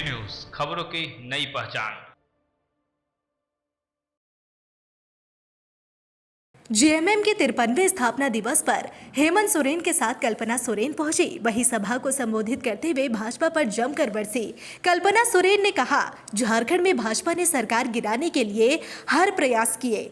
Day news, खबरों की नई पहचान। जेएमएम के 53वें स्थापना दिवस पर हेमंत सोरेन के साथ कल्पना सोरेन पहुंची। वहीं सभा को संबोधित करते हुए भाजपा पर जमकर बरसी। कल्पना सोरेन ने कहा, झारखंड में भाजपा ने सरकार गिराने के लिए हर प्रयास किए।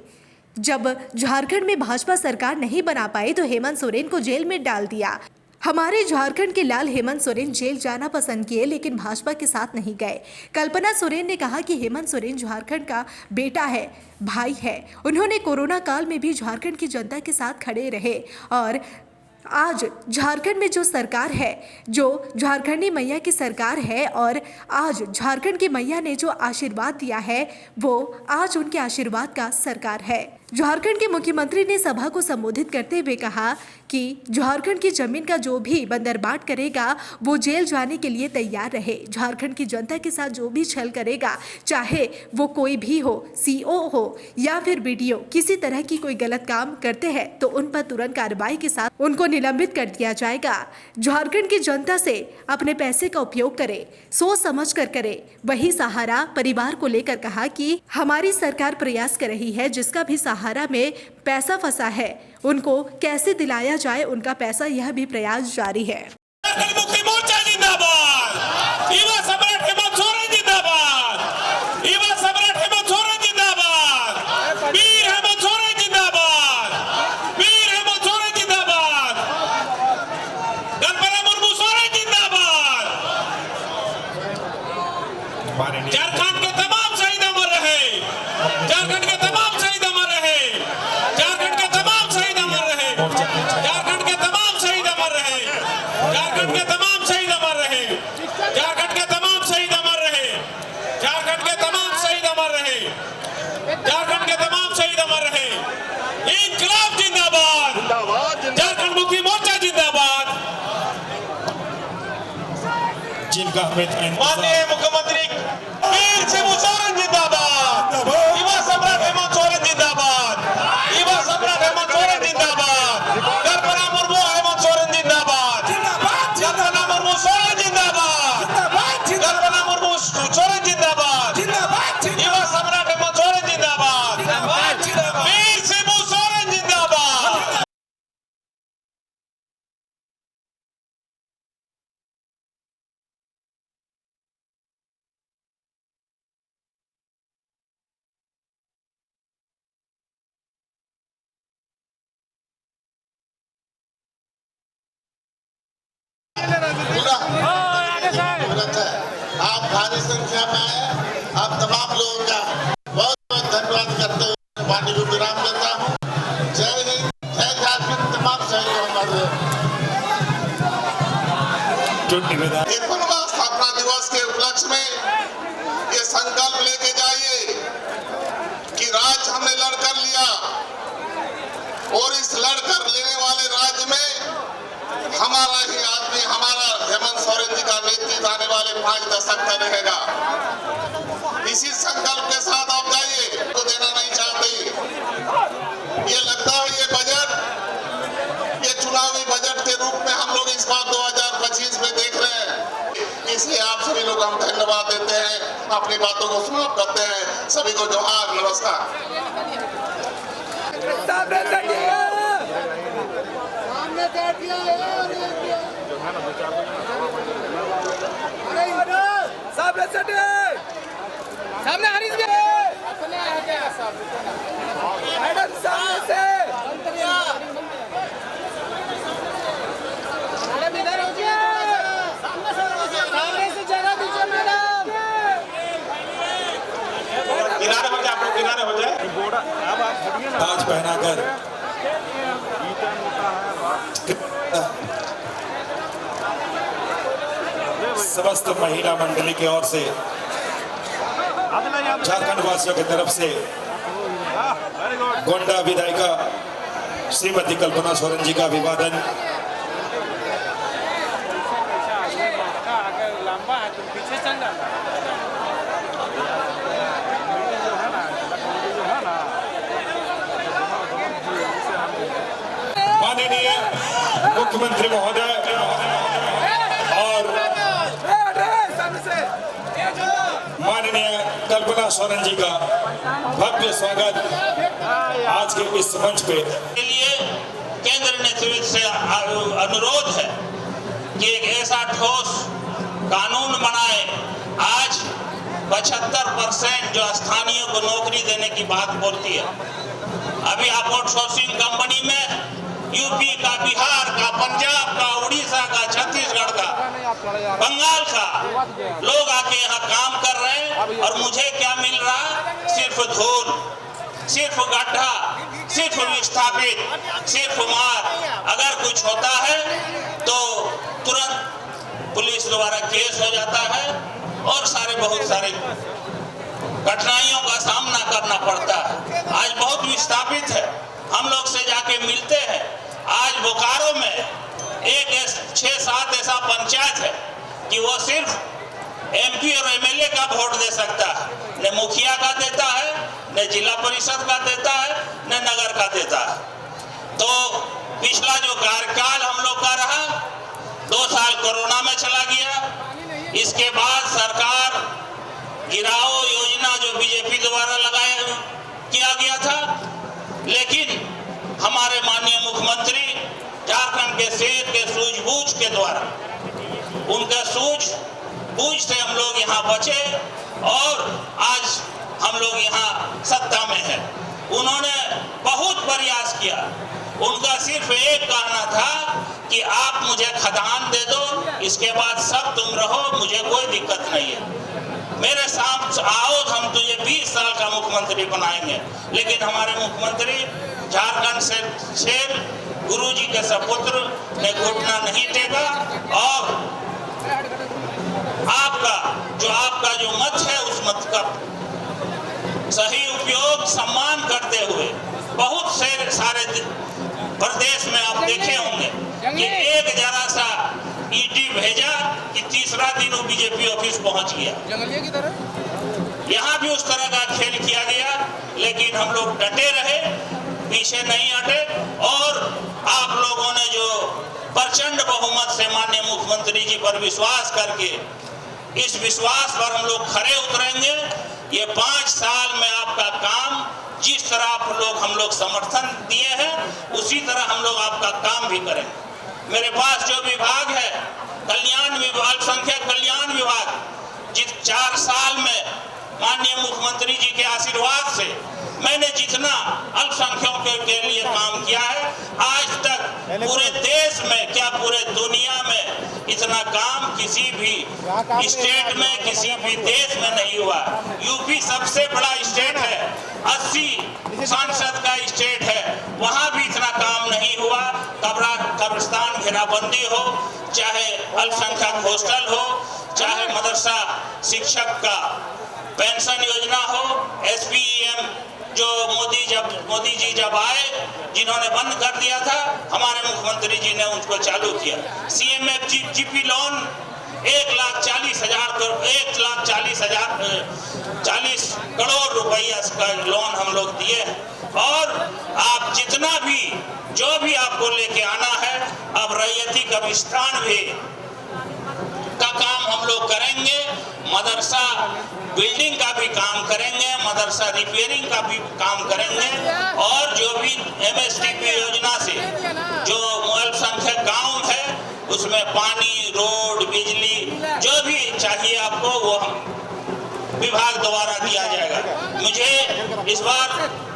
जब झारखंड में भाजपा सरकार नहीं बना पाई तो हेमंत सोरेन को जेल में डाल दिया। हमारे झारखंड के लाल हेमंत सोरेन जेल जाना पसंद किए, लेकिन भाजपा के साथ नहीं गए। कल्पना सोरेन ने कहा कि हेमंत सोरेन झारखंड का बेटा है, भाई है। उन्होंने कोरोना काल में भी झारखंड की जनता के साथ खड़े रहे और आज झारखंड में जो सरकार है, जो झारखंडी मैया की सरकार है और आज झारखंड की मैया ने जो आशीर्वाद दिया है, वो आज उनके आशीर्वाद का सरकार है। झारखंड के मुख्यमंत्री ने सभा को संबोधित करते हुए कहा कि झारखंड की जमीन का जो भी बंदरबाट करेगा वो जेल जाने के लिए तैयार रहे। झारखंड की जनता के साथ जो भी छल करेगा, चाहे वो कोई भी हो, सीओ हो या फिर बीडीओ, किसी तरह की कोई गलत काम करते हैं तो उन पर तुरंत कार्रवाई के साथ उनको निलंबित कर दिया जाएगा। झारखंड की जनता से अपने पैसे का उपयोग करे, सोच समझ कर करे। वही सहारा परिवार को लेकर कहा कि हमारी सरकार प्रयास कर रही है, जिसका भी सहारा में पैसा फंसा है उनको कैसे दिलाया जाए उनका पैसा, यह भी प्रयास जारी है। मुक्ति मोर्चा जिंदाबाद, युवा सम्राट हेमंत सोरेन जिंदाबाद, युवा सम्राट हेमंत सोरेन जिंदाबाद, वीर हेमंत सोरेन जिंदाबाद, वीर हेमंत सोरेन जिंदाबाद, कल्पना मुर्मू सोरेन जिंदाबाद। झारखंड के तमाम शहीद अमर रहे, झारखंड के तमाम शहीद अमर रहे, झारखंड के तमाम शहीद अमर रहे, झारखंड के तमाम शहीद अमर रहे, झारखंड के तमाम शहीद अमर रहे, झारखंड के तमाम शहीद अमर रहे, झारखंड के तमाम शहीद अमर रहे, झारखंड के तमाम शहीद अमर रहे। इंकलाब जिंदाबाद, झारखंड मुक्ति मोर्चा जिंदाबाद। जिनका माननीय मुख्यमंत्री वीर शिबू सोरेन जिंदाबाद, युवा सम्राट हेमंत सोरेन जिंदाबाद, युवा सम्राट हेमंत सोरेन जिंदाबाद, कल्पना मुर्मू हेमंत सोरेन जिंदाबाद, कल्पना मुर्मू सोरेन जिंदाबाद, कल्पना मुर्मू सोरेन जिंदाबाद, युवा सम्राट हेमंत सोरेन जिंदाबाद, वीर शिबू सोरेन जिंदाबाद। आप भारी संख्या में आए, आप तमाम लोगों का बहुत बहुत धन्यवाद करते हुए वाणी को विराम देता हूँ। जय हिंद, जय झारखंड, तमाम शहीदों हमारे। 53वां स्थापना दिवस के उपलक्ष्य में ये संकल्प लेके जाइए कि राज हमने लड़कर लिया और इस लड़कर लेने वाले राज्य में हमारा ही आदमी, हमारा हेमंत सोरेन जी का नेतृत्व आने वाले 5 दशक तक रहेगा। इसी संकल्प के साथ आप जाइए, तो देना नहीं चाहते। ये लगता है ये बजट, ये चुनावी बजट के रूप में हम लोग इस बार 2025 में देख रहे हैं। इसलिए आप सभी लोग हम धन्यवाद देते हैं, अपनी बातों को समाप्त करते हैं। सभी को जोहार, नमस्कार। सामने हरीश भी मैडम सामने से मैडम इधर हो गया, सामने से जगह दीजिए मैडम। किनारे हो जाए, आप लोग किनारे हो जाए। ताज पहनाकर समस्त महिला मंडली की ओर से झारखंड वासियों की तरफ से गोंडा विधायिका श्रीमती कल्पना सोरेन जी का अभिवादन। माननीय मुख्यमंत्री महोदय और माननीय कल्पना सोरेन जी का भव्य स्वागत आज के इस मंच पे। के लिए केंद्र नेतृत्व से अनुरोध है कि एक ऐसा ठोस कानून बनाए। आज 75% जो स्थानीय को नौकरी देने की बात बोलती है, अभी आप आउटसोर्सिंग कंपनी में यूपी का, बिहार का, पंजाब का, उड़ीसा का, छत्तीसगढ़ का, बंगाल का लोग आके यहाँ काम कर रहे हैं और मुझे क्या मिल रहा? सिर्फ धूल, सिर्फ गड्ढा, सिर्फ विस्थापित, सिर्फ मार। अगर कुछ होता है तो तुरंत पुलिस द्वारा केस हो जाता है और बहुत सारे कठिनाइयों का सामना करना पड़ता है। आज बहुत विस्थापित है, हम लोग से जाके मिलते हैं। आज बोकारो में एक 6-7 ऐसा पंचायत है कि वो सिर्फ एमपी और एमएलए का वोट दे सकता है, न मुखिया का देता है, न जिला परिषद का देता है, न नगर का देता है। तो पिछला जो कार्यकाल हम लोग का रहा, 2 साल कोरोना में चला गया। इसके बाद सरकार गिराओ योजना जो बीजेपी द्वारा किया गया था, लेकिन हमारे माननीय मुख्यमंत्री झारखंड के शेर के सूझबूझ के द्वारा, उनके सूझबूझ से हम लोग यहाँ बचे और आज हम लोग यहाँ सत्ता में हैं। उन्होंने बहुत प्रयास किया। उनका सिर्फ एक कहना था कि आप मुझे खदान दे दो, इसके बाद सब तुम रहो, मुझे कोई दिक्कत नहीं है। मेरे साथ आओ, हम तुझे 20 साल का मुख्यमंत्री बनाएंगे। लेकिन हमारे मुख्यमंत्री झारखंड से शेर गुरुजी के सपुत्र ने घुटना नहीं टेका और आपका जो मत है, उस मत का सही उपयोग सम्मान करते हुए बहुत से सारे प्रदेश में आप देखे होंगे कि एक जरा सा ईटी भेजा कि तीसरा दिन वो बीजेपी ऑफिस पहुंच गया। जंगलिया की तरह यहाँ भी उस तरह का खेल किया गया, लेकिन हम लोग डटे रहे, पीछे नहीं हटे और आप लोगों ने जो प्रचंड बहुमत से माननीय मुख्यमंत्री जी पर विश्वास करके, इस विश्वास पर हम लोग खरे उतरेंगे। ये 5 साल में आपका काम जिस तरह हम लोग समर्थन दिए हैं, उसी तरह हम लोग आपका काम भी करेंगे। मेरे पास जो विभाग है, कल्याण विभाग, अल्पसंख्यक कल्याण विभाग, जिस 4 साल में माननीय मुख्यमंत्री जी के आशीर्वाद से मैंने जितना अल्पसंख्यकों के लिए काम किया है, आज तक पूरे देश में, क्या पूरे दुनिया में इतना काम किसी भी स्टेट में, किसी भी देश में नहीं हुआ। यूपी सबसे बड़ा स्टेट है, 80 सांसद का स्टेट है, वहां भी इतना काम नहीं हुआ। कब्रिस्तान घेराबंदी हो, चाहे अल्पसंख्यक हॉस्टल हो, चाहे मदरसा शिक्षक का पेंशन योजना हो, SPEM जो मोदी जी जब आए, जिन्होंने बंद कर दिया था, हमारे मुख्यमंत्री जी ने उनको चालू किया। CMFGP लोन 1,40,000 करोड़ रुपया का लोन हम लोग दिए। और आप जितना भी जो भी आपको लेके आना है, अब रैयती कब्रिस्तान भी का काम हम लोग करेंगे, मदरसा बिल्डिंग का भी काम करेंगे, मदरसा रिपेयरिंग का भी काम करेंगे और जो भी MSTP योजना से जो अल्पसंख्यक गांव है, उसमें पानी, रोड, बिजली जो भी चाहिए आपको, वो हम विभाग द्वारा दिया जाएगा। मुझे इस बार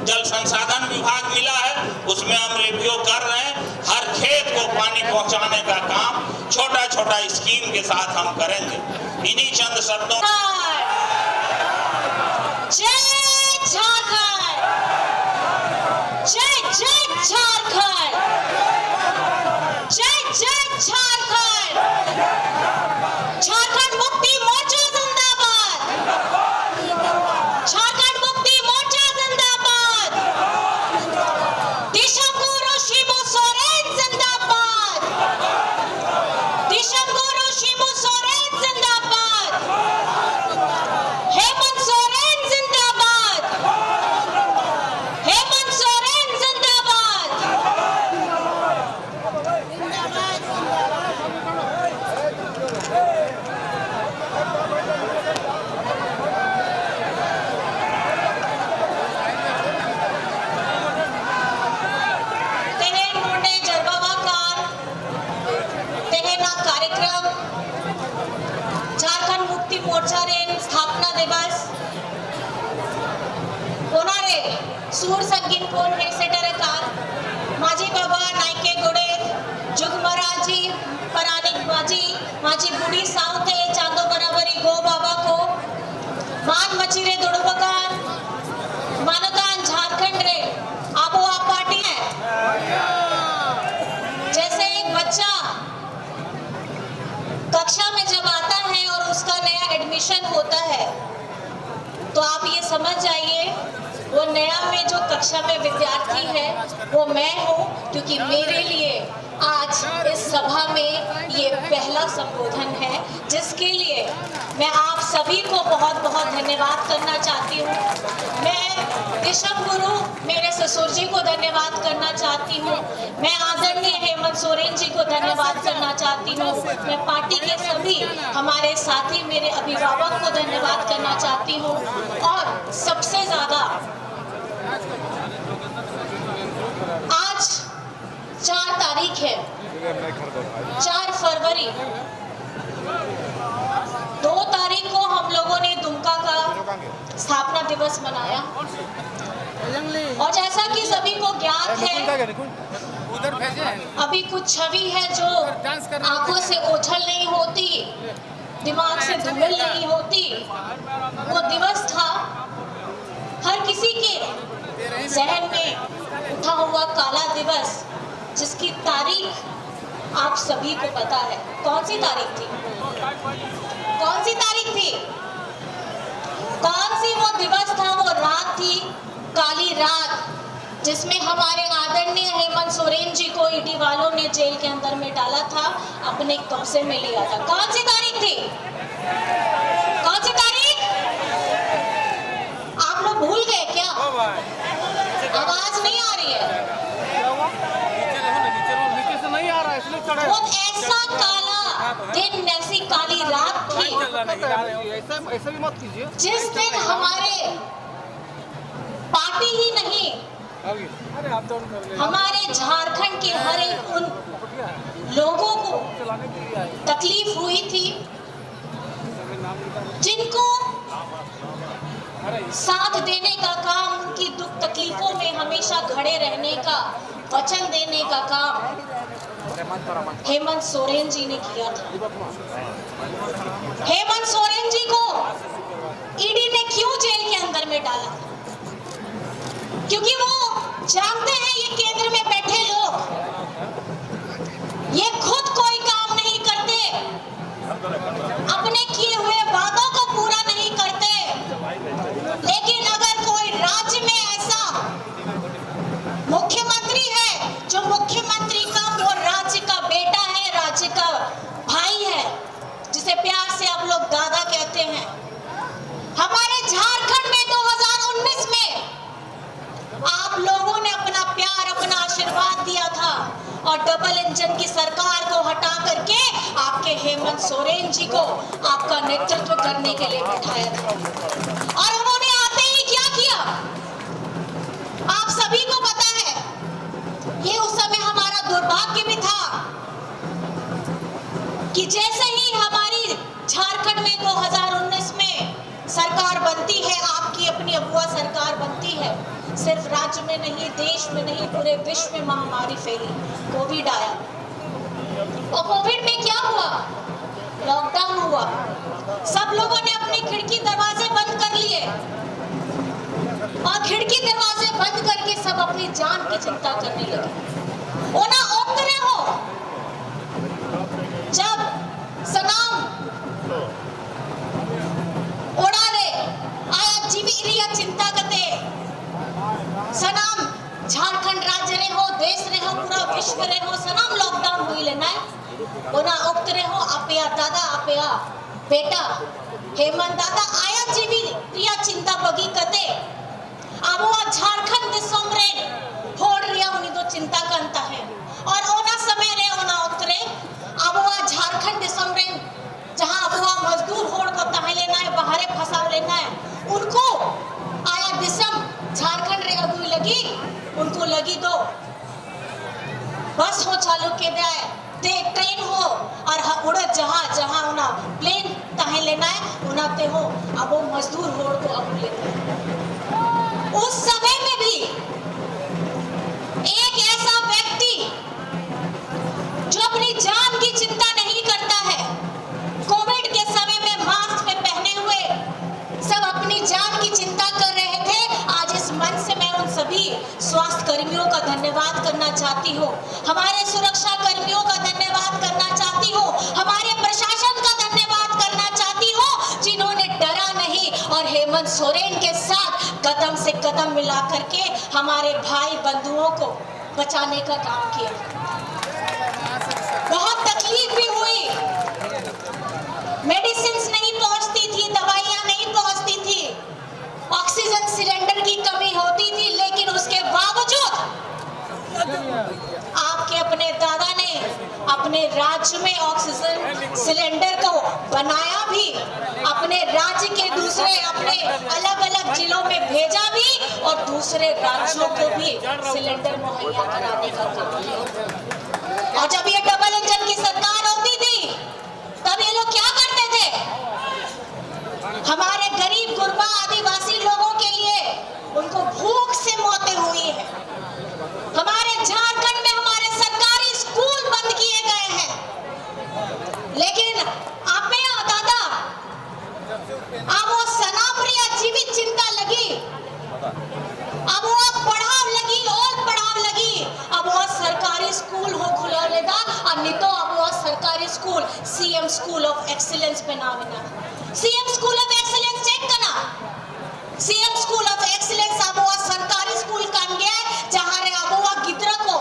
जल संसाधन विभाग मिला है, उसमें हम रिव्यू कर रहे हैं। हर खेत को पानी पहुंचाने का काम छोटा छोटा स्कीम के साथ हम करेंगे। इन्हीं चंद शब्दों जय झारखंड, जय जय झारखंड, जय जय झारखंड, झारखंड मुक्ति मोर्चा जिंदाबाद, झारखंड मुक्ति मोर्चा जिंदाबाद, दिशंगुरु शिबू सोरेन जिंदाबाद, दिशंगुरु शिबू सोरेन जिंदाबाद, सूर संगीत कोण हे सेटरकार माझी बाबा नायके गोडे जुगमराजी परानिक माझी बुढ़ी सावते चांदो बराबरी गो बाबा को मान मचीरे दुड़बकान मानकान झारखंड रे आबो आप पार्टी है। जैसे एक बच्चा कक्षा में जब आता है और उसका नया एडमिशन होता है तो आप ये समझ जाइए वो नया में जो कक्षा में विद्यार्थी है वो मैं हूँ, क्योंकि मेरे लिए आज इस सभा में ये पहला संबोधन है, जिसके लिए मैं आप सभी को बहुत बहुत धन्यवाद करना चाहती हूँ। मैं दिशम गुरु मेरे ससुर जी को धन्यवाद करना चाहती हूँ। मैं आदरणीय हेमंत सोरेन जी को धन्यवाद करना चाहती हूँ। मैं पार्टी के सभी हमारे साथी मेरे अभिभावक को धन्यवाद करना चाहती हूँ। और सबसे ज्यादा आज 4 तारीख है, 4 फरवरी 2 तारीख को हम लोगों ने दुमका का स्थापना दिवस मनाया और जैसा कि सभी को ज्ञात है अभी कुछ छवि है जो आंखों से ओझल नहीं होती, दिमाग से धुमिल नहीं होती। वो दिवस था हर किसी के जहन में उठा हुआ काला दिवस, जिसकी तारीख आप सभी को पता है। कौन सी तारीख थी? कौन सी तारीख थी? कौन सी वो दिवस था? वो रात थी, काली रात, जिसमें हमारे आदरणीय हेमंत सोरेन जी को ईडी वालों ने जेल के अंदर में डाला था, अपने कब्जे में लिया था। कौन सी तारीख थी? कौन सी तारीख? आप लोग भूल गए क्या? आवाज नहीं आ रही है। वो ऐसा काला दिन, ऐसी काली रात थी जिस दिन हमारे पार्टी ही नहीं, हमारे झारखंड के हर एक उन लोगों को तकलीफ हुई थी जिनको साथ देने का काम, उनकी दुख तकलीफों में हमेशा खड़े रहने का वचन देने का काम हेमंत सोरेन जी ने किया था। हेमंत सोरेन जी को ईडी ने क्यों जेल के अंदर में डाला? क्योंकि वो जानते हैं ये केंद्र में बैठे लोग ये खुद कोई काम नहीं करते, अपने किए हुए वादों को पूरा नहीं करते। लेकिन अगर कोई राज्य में ऐसा मुख्यमंत्री है जो मुख्यमंत्री का वो राज्य का बेटा है, राज्य का भाई है, जिसे प्यार से आप लोग दादा कहते हैं, हमारे झारखंड में 2019 में आप लोगों ने अपना प्यार, अपना आशीर्वाद दिया था और डबल इंजन की सरकार को हटा करके आपके हेमंत सोरेन जी को आपका नेतृत्व करने के लिए बिठाया था। और उन्होंने आते ही क्या किया आप सभी को पता है। ये उस समय हमारा दुर्भाग्य भी था कि जैसे ही हमारी झारखंड में 2019 में सरकार बनती है, आपकी अपनी अगुआ सरकार बनती है, सिर्फ राज्य में नहीं, देश में नहीं, पूरे विश्व में महामारी फैली, कोविड आया। और कोविड में क्या हुआ? लॉकडाउन हुआ। सब लोगों ने अपने खिड़की दरवाजे बंद कर लिए और खिड़की दरवाजे बंद करके सब अपनी जान की चिंता करने लगे। ओना ओतरे हो जब सनाम उड़ा ले आया जीविरिया चिंता करते सनाम झारखंड राज्य रे हो, देश रे हो, पूरा विश्व रे हो, सनाम लॉकडाउन हुई लेना है। ओना उतरे हो आपया दादा, आपया बेटा हेमंत दादा आया जीविरिया चिंता बगी कते अब वो झारखंड दिसोम रे होड़ रिया उनी दो चिंता करता है। और ओना समय रे ओना उतरे अब वो झारखंड दिसोम रे जहां अब वो मजदूर होड़ को तहे लेना है, बाहरे फंसा लेना है, उनको आया दिसम झारखंड रे अगुई लगी, उनको लगी दो बस हो चालू के दे ते ट्रेन हो और उड़ जहां जहां उना प्लेन तहे लेना है उनाते हो। अब वो मजदूर होड़ को अब लेते हैं। उस समय में भी सभी स्वास्थ्य कर्मियों का धन्यवाद करना चाहती हूँ, हमारे सुरक्षा कर्मियों का धन्यवाद करना चाहती हूँ, हमारे प्रशासन का धन्यवाद करना चाहती हूँ, जिन्होंने डरा नहीं और हेमंत सोरेन के साथ कदम से कदम मिला करके हमारे भाई बंधुओं को बचाने का काम किया। बहुत तकलीफ भी हुई, मेडिसिन्स नहीं पहुंचती थी, दवाइयां नहीं पहुंचती थी, ऑक्सीजन सिलेंडर की कमी होती थी, लेकिन उसके बावजूद आपके अपने दादा ने अपने राज्य में ऑक्सीजन सिलेंडर को बनाया भी, अपने राज्य के दूसरे अपने अलग अलग जिलों में भेजा भी और दूसरे राज्यों को भी सिलेंडर मुहैया कराने का काम किया। और जब ये डबल इंजन की सरकार होती थी तब ये लोग क्या करते थे, हमारे गरीब गुरबा आदिवासी लोगों के लिए उनको भूख से मौतें हुई है। हमारे झारखंड में हमारे सरकारी स्कूल बंद किए गए हैं, लेकिन आप में दादा अब वो सनाप्रिया जीवित चिंता लगी, अब वो पढ़ाव लगी और पढ़ाव लगी, अब वो सरकारी स्कूल हो खुला लेगा और नहीं तो अब वो सरकारी school CM school of excellence पे नाम है। CM school of excellence check करना, सीएम स्कूल ऑफ एक्सीलेंस अब वो सरकारी स्कूल कान गया जहां रे अब वो गिद्रा को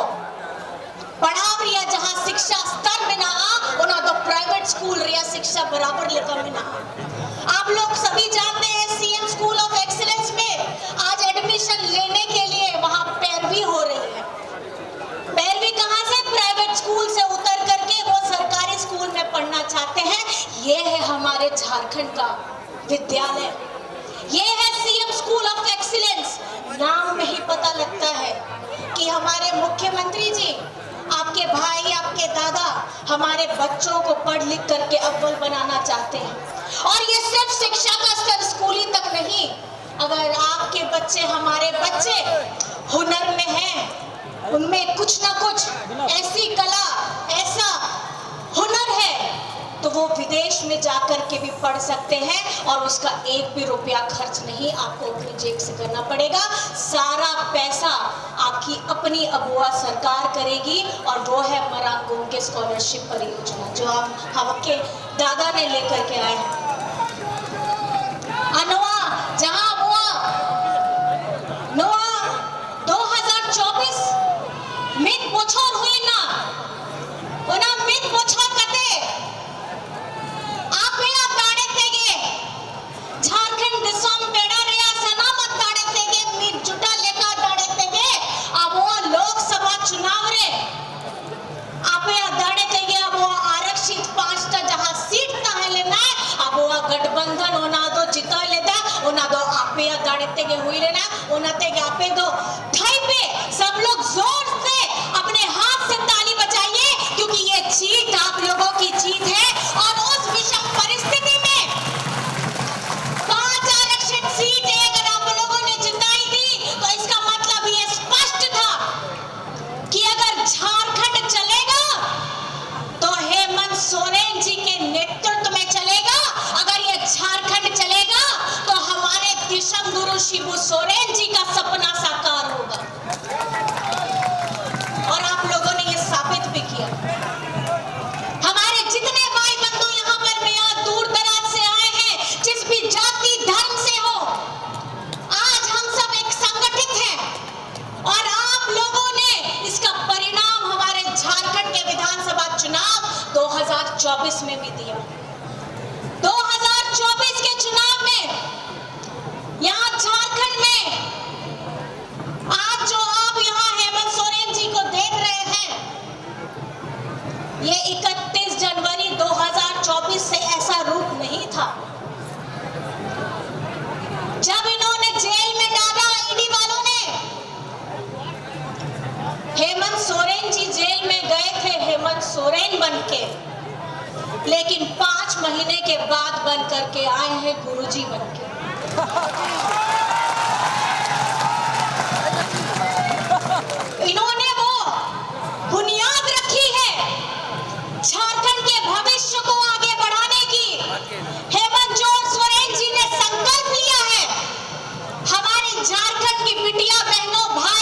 पढ़ाव रिया, जहां शिक्षा स्तर में ना उना तो प्राइवेट स्कूल रिया शिक्षा बराबर लेकर में ना। आप लोग सभी जानते हैं सीएम स्कूल ऑफ एक्सीलेंस में आज एडमिशन लेने के लिए वहां पैरवी हो रही है। पैरवी कहां से, प्राइवेट स्कूल से उतर करके वो सरकारी स्कूल में पढ़ना चाहते हैं। ये है हमारे झारखंड का विद्यालय, ये है सीएम स्कूल ऑफ एक्सीलेंस। नाम में ही पता लगता है कि हमारे मुख्यमंत्री जी, आपके भाई, आपके दादा हमारे बच्चों को पढ़ लिख करके अव्वल बनाना चाहते हैं। और ये सिर्फ शिक्षा का स्तर स्कूली तक नहीं, अगर आपके बच्चे, हमारे बच्चे हुनर में हैं, उनमें कुछ ना कुछ ऐसी कला, ऐसा हुनर है, तो वो विदेश में जाकर के भी पढ़ सकते हैं और उसका एक भी रुपया खर्च नहीं आपको अपनी जेब से करना पड़ेगा। सारा पैसा आपकी अपनी अबुआ सरकार करेगी और वो है मरांगूम के स्कॉलरशिप परियोजना जो हम आपके दादा ने लेकर के आए हैं। अनवा जहां अबुआ नवा 2024 मित बोछर हुई ना, ओना मित बोछर कते झारखंड दिसम बेड़ा रिया सनामत दाड़े तेगे मिट जुटा लेका दाड़े तेगे अब वो लोकसभा चुनाव रे आपे दाड़े तेगे अब वो आरक्षित 5टा जहां सीट ताहे लेना अब वो गठबंधन ओना दो जिता लेदा ओना दो आपे दाड़े तेगे हुई लेना ओना तेगे आपे दो ठाई पे सब लोग जोर से अपने हाथ से ताली बजाइए क्योंकि ये जीत आप लोगों की जीत है। और उस विषम परिस्थिति में सीट अगर आप लोगों ने जिताई थी तो इसका मतलब ये स्पष्ट था कि अगर झारखंड चलेगा तो हेमंत सोरेन जी के नेतृत्व में चलेगा, अगर ये झारखंड चलेगा तो हमारे दिशम गुरु शिबू सोरेन जी का सपना साकार होगा और आप लोगों ने ये साबित भी किया। हमारे जितने भाई बंधु यहाँ पर बेहद दूर दराज से आए हैं, जिस भी जाति धर्म से हो, आज हम सब एक संगठित हैं और आप लोगों ने इसका परिणाम हमारे झारखंड के विधानसभा चुनाव 2024 में भी दिया। 2024 के चुनाव में यहाँ झारखंड में आज जो आप यहाँ हेमंत सोरेन जी को देख रहे हैं, ये 31 जनवरी 2024 से ऐसा रूप नहीं था। जब इन्होंने जेल में डाला ईडी वालों ने, हेमंत सोरेन जी जेल में गए थे हेमंत सोरेन बनके, लेकिन 5 महीने के बाद बन करके आए हैं गुरुजी बनके। इन्होंने वो बुनियाद रखी है झारखंड के भविष्य को आगे बढ़ाने की। हेमंत सोरेन जी ने संकल्प लिया है हमारे झारखंड की बिटिया बहनों, भाई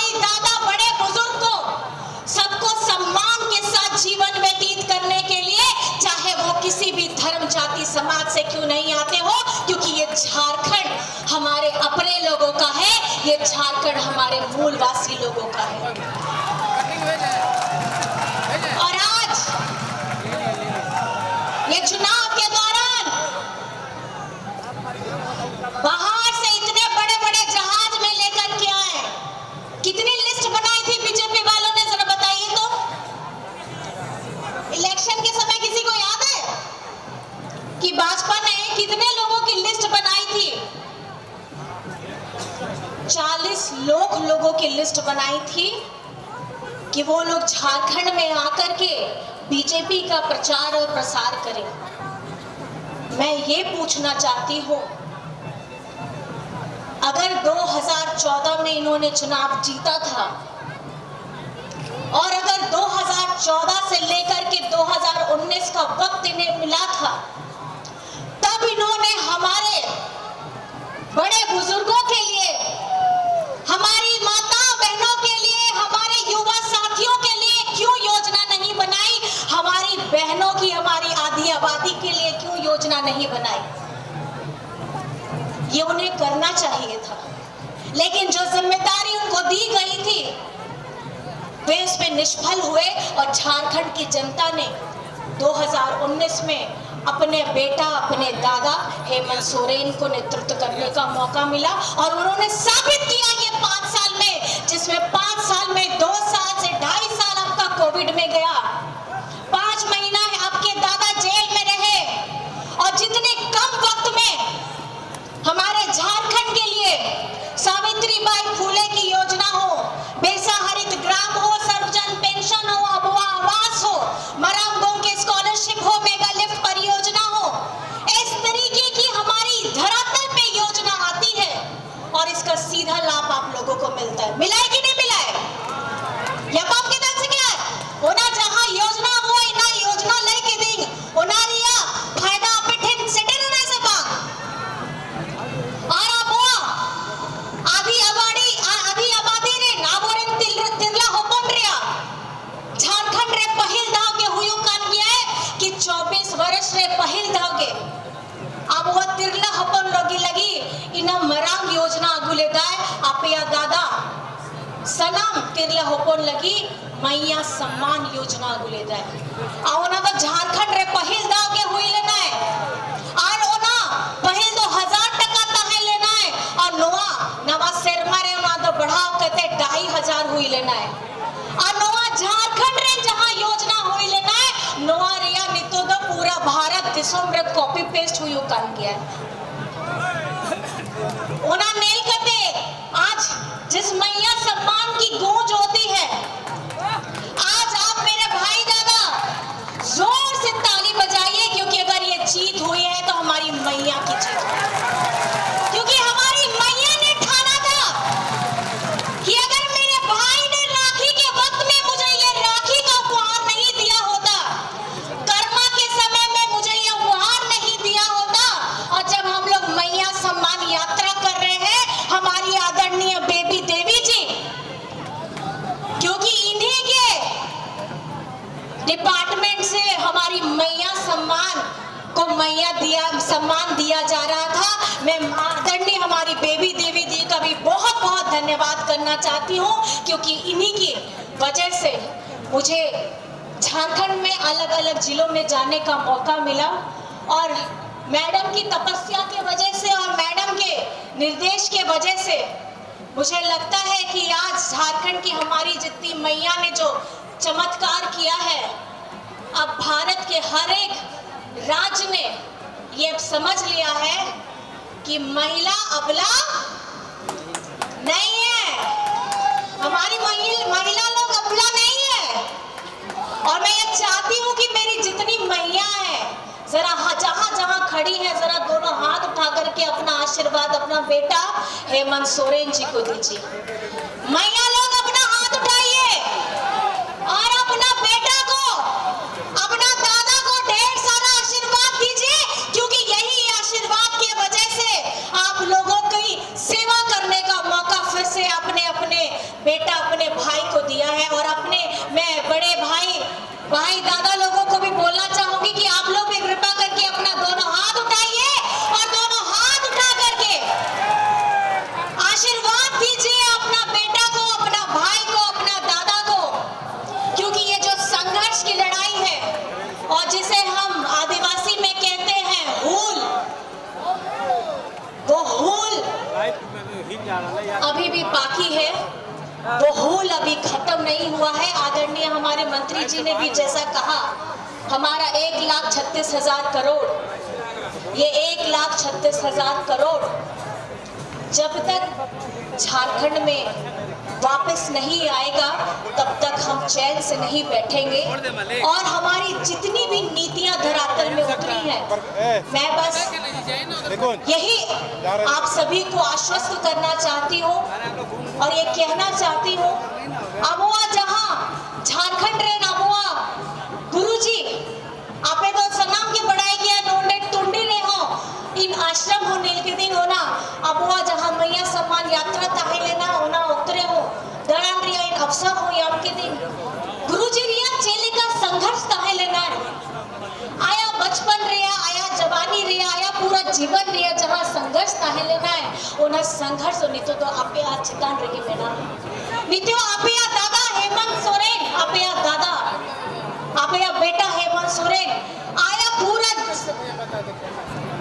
समाज से क्यों नहीं आते हो? क्योंकि ये झारखंड हमारे अपने लोगों का है, ये झारखंड हमारे मूलवासी लोगों का है। और आज ये चुनाव के दौरान बाहर से इतने बड़े बड़े जहाज में लेकर के आए, कितनी लिस्ट बनाई थी बीजेपी वालों ने, जरा बताइए तो। इलेक्शन के समय किसी को याद है कि भाजपा ने कितने लोगों की लिस्ट बनाई थी? 40 लोगों की लिस्ट बनाई थी कि वो लोग झारखंड में आकर के बीजेपी का प्रचार और प्रसार करें। मैं ये पूछना चाहती हूँ, अगर 2014 में इन्होंने चुनाव जीता था और अगर 2014 से लेकर के 2019 का वक्त इन्हें मिला था, तब इन्होंने हमारे बड़े बुजुर्गों के लिए, हमारी माता बहनों के लिए, हमारे युवा साथियों के लिए क्यों योजना नहीं बनाई? हमारी बहनों की, हमारी आधी आबादी के लिए क्यों योजना नहीं बनाई? ये उन्हें करना चाहिए था, लेकिन जो जिम्मेदारी उनको दी गई थी वे इसमें निष्फल हुए और झारखंड की जनता ने 2019 में अपने बेटा, अपने दादा हेमंत सोरेन को नेतृत्व करने का मौका मिला और उन्होंने साबित किया ये 5 साल में, जिसमें 5 साल में 2 साल से 2.5 साल आपका कोविड में गया, 5 महीना है आपके दादा जेल में रहे, और जितने कम वक्त में हमारे झारखंड के लिए सावित्रीबाई फुले की योजना हो, बेसा हरित ग्राम हो, सर्वजन पेंशन हो, अबुआ आवास हो, मरामगों के स्कॉलरशिप हो, मेगा लिफ्ट परियोजना हो, इस तरीके की हमारी धरातल पे योजना आती है और इसका सीधा लाभ आप लोगों को मिलता है। मिला है कि नहीं मिला है? या बाप के दल से क्या है? होना जहां योजना वो ना योजना लेके देंगे, होना रिया फायदा पे ठिन सेटल ना से बा आरा बोआ आधी आबादी रे नाबोरेन तिरला होपन रिया झारखंड रे पहिल दाव के हुयु कान किया है कि 24 वर्ष रे पहिल दाव के अब वो तिरला होपन लोगी लगी इना मरांग योजना आगुले दाय आपया दादा सनम तिरला होपन लगी मैया सम्मान योजना आगुले दाय आवना तो झारखंड रे पहिल दाव के हुई लेना है और ओना पहिल 2000 टका तहे लेना है और नवा शेरमा रे ओना तो बढ़ाव करते 2500 हुई लेना है और नवा झारखंड रे जहां योजना हुई लेना है नवा रिया नितो द पूरा भारत दिसम रे कॉपी पेस्ट हुई कान किया है ओना नेल करते आज जिस मैया सम्मान की गूंज होती है, आज आप मेरे भाई दादा जोर से ताली बजाइए, क्योंकि अगर ये जीत हुई है तो हमारी मैया की जीत है, क्योंकि हमारी मैया ने ठाना था कि अगर मेरे भाई ने राखी के वक्त में मुझे ये राखी का उपहार नहीं दिया होता, कर्मा के समय में मुझे ये उपहार नहीं दिया होता, और जब हम लोग मैया सम्मान यात्रा कर रहे हैं हमारी आदरणीय बेबी देवी जी, क्योंकि इन्हीं के डिपार्टमेंट से हमारी मैया सम्मान को सम्मान दिया जा रहा था। मैं आदरणीय हमारी बेबी देवी जी का भी बहुत बहुत धन्यवाद करना चाहती हूँ, क्योंकि इन्हीं की वजह से मुझे झारखंड में अलग अलग जिलों में जाने का मौका मिला, और मैडम की तपस्या के वजह से और मैडम के निर्देश के वजह से मुझे लगता है कि आज झारखंड की हमारी जितनी मैया ने जो चमत्कार किया है, अब भारत के हर एक राज्य ने ये समझ लिया है कि महिला अबला नहीं है, हमारी महिला लोग अबला नहीं है। और मैं ये चाहती हूँ कि मेरी जितनी मैया है जरा जहाँ जहाँ खड़ी है जरा दोनों हाथ उठा करके अपना आशीर्वाद अपना बेटा हेमंत सोरेन जी को दीजिए। मैया लोग अपना हाथ उठाइए और अपना बेटा को, अपना दादा को ढेर सारा आशीर्वाद दीजिए, क्योंकि यही आशीर्वाद की वजह से आप लोगों की सेवा करने का मौका फिर से अपने अपने बेटा अपने भाई को दिया है। और अपने मैं बड़े भाई दादा लोगों को भी बोलना चाहूंगी कि आप लोग भी कृपा करके अपना दोनों हाथ अभी भी बाकी है, वो हूल अभी खत्म नहीं हुआ है। आदरणीय हमारे मंत्री जी ने भी जैसा कहा, हमारा 1,36,000 करोड़, ये 1,36,000 करोड़ जब तक झारखंड में वापस नहीं आएगा तब तक हम चैन से नहीं बैठेंगे। और हमारी जितनी भी नीतियां धरातल में उतरी हैं, मैं बस यही आप सभी को आश्वस्त करना चाहती हूँ और ये कहना चाहती हूँ, अमुआ जहाँ झारखंड रे अमुआ गुरुजी आपे तो सनाम की पढ़ाई किया नोंडे टुंडी ने हो इन आश्रम हो नील के दिन होना अबुआ जहां मैया सम्मान यात्रा ताहे लेना होना उतरे हो दरान रिया इन अवसर हो याम के दिन गुरुजी रिया चेले का संघर्ष ताहे लेना आया बचपन रिया आया जवानी रिया आया पूरा जीवन रिया जहां संघर्ष ताहे लेना है उन्हें संघर्ष नितो तो आपे आज चितान रही मेना नित्यो आपे या दादा हेमंत सोरेन आपे या दादा आपे या बेटा हेमंत सोरेन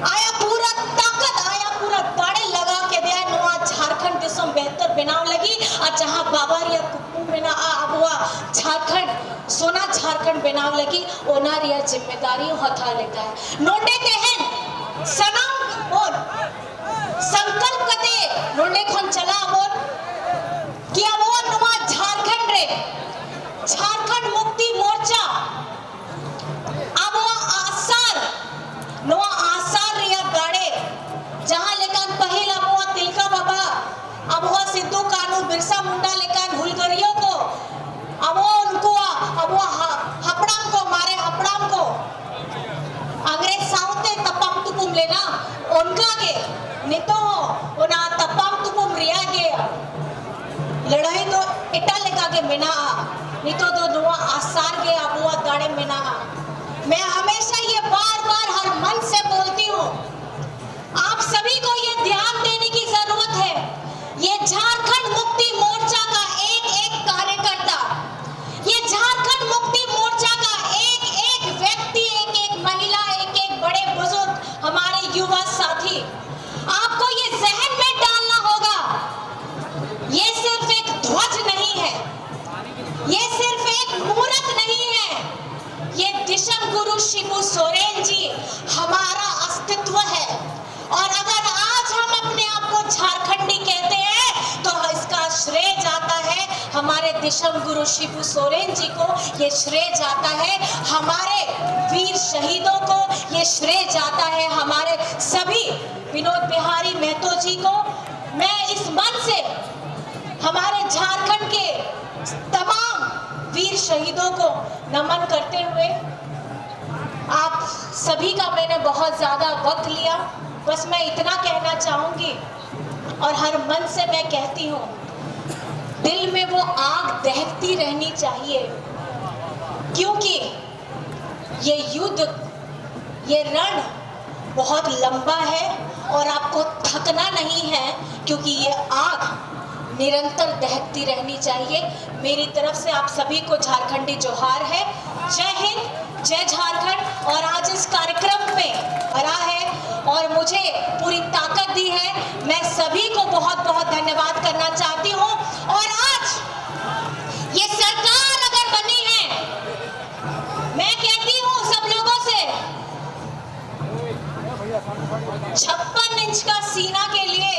आया पूरा ताकत आया पूरा दाड़े लगा के दिया नुआ झारखंड देशों बेहतर बनाव लगी और जहां बाबा रिया कुप्पू में ना अबुआ झारखंड सोना झारखंड बनाव लगी ओना रिया जिम्मेदारी हथा लेता है नोंडे तेहन सनम और संकल्प कते नोंडे खन चला बोल कि अबुआ नुआ झारखंड रे झारखंड मुक्ति मोर्चा अबुआ आसार नुआ आसार रिया गाड़े जहां लेकान पहिल अबुआ तिलका बाबा अबुआ सिद्धू कानू बिरसा मुंडा लेकान हुलगरियों को अबुआ उनको अबुआ हपड़ाम को मारे हपड़ाम को अंग्रेज साउते तपम तुकुम लेना उनका के नितो उना तपम तुकुम रिया के लड़ाई तो इटा लेका के मिना नितो तो दुआ आसार के अबुआ गाड़े मिना मैं हमेशा ये बार-बार हर मन से बोलती हूँ आप सभी को ये ध्यान देने की जरूरत है ये झारखंड मुक्ति मोर्चा का एक-एक कार्यकर्ता ये झारखंड मुक्ति मोर्चा का एक-एक व्यक्ति एक-एक महिला एक-एक बड़े बुजुर्ग हमारे युवा साथी आपको ये जहन में डालना होगा ये सिर्फ एक ध्वज नहीं है ये सिर्फ एक मूर्त नहीं है ये दिशम गुरु शिबू सोरेन जी हमारा अस्तित्व है और अगर आज हम अपने आप को झारखंडी कहते हैं तो इसका श्रेय जाता है हमारे दिशम गुरु शिबू सोरेन जी को ये श्रेय जाता है हमारे वीर शहीदों को ये श्रेय जाता है हमारे सभी विनोद बिहारी महतो जी को मैं इस मन से हमारे झारखंड के तमाम वीर शहीदों को नमन करते हुए आप सभी का मैंने बहुत ज्यादा वक्त लिया बस मैं इतना कहना चाहूंगी और हर मन से मैं कहती हूँ दिल में वो आग दहकती रहनी चाहिए क्योंकि ये युद्ध ये रण बहुत लंबा है और आपको थकना नहीं है क्योंकि ये आग निरंतर दहकती रहनी चाहिए मेरी तरफ से आप सभी को झारखंडी जोहार है जय हिंद जय झारखंड और आज इस कार्यक्रम में भरा है और मुझे पूरी ताकत दी है मैं सभी को बहुत बहुत धन्यवाद करना चाहती हूँ और आज ये सरकार अगर बनी है मैं कहती हूँ सब लोगों से 56 इंच का सीना के लिए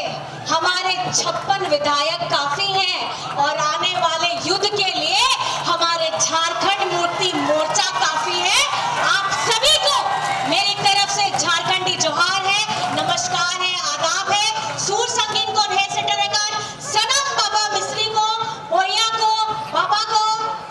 हमारे 56 विधायक काफी हैं और आने वाले युद्ध के लिए हमारे झारखंड मुक्ति मोर्चा काफी है आप सभी को मेरी तरफ से झारखंडी जोहार है नमस्कार है आदाब है सूर संगीन को सनम बाबा मिस्त्री को भैया को बाबा को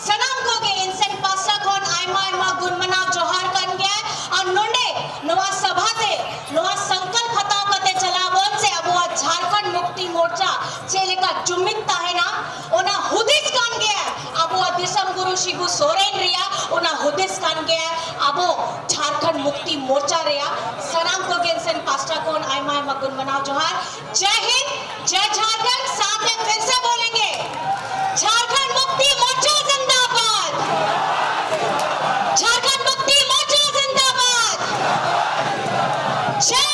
सनम को के इंसन पासा कोन आयमा आयमा गुणमनाव जोहार कर गया और नोंडे नवा सभा से नवा संकल्प हताव करते चलावन से अब वो झारखंड मुक्ति मोर्चा चेले का जुम्मित है ना ओना हुदिस कान गया अब वो दिशम गुरु शिबू सोरेन रिया ओना हुदिस कान गया अब वो झारखंड मुक्ति मोर्चा रिया सनाम को गेंसन पास्टा कोन आयमा आयमा गुणमनाव जोहार जय हिंद जय झारखंड साथ में फिर से बोलेंगे झारखंड मुक्ति मोर्चा जिंदाबाद झारखंड मुक्ति मोर्चा जिंदाबाद जय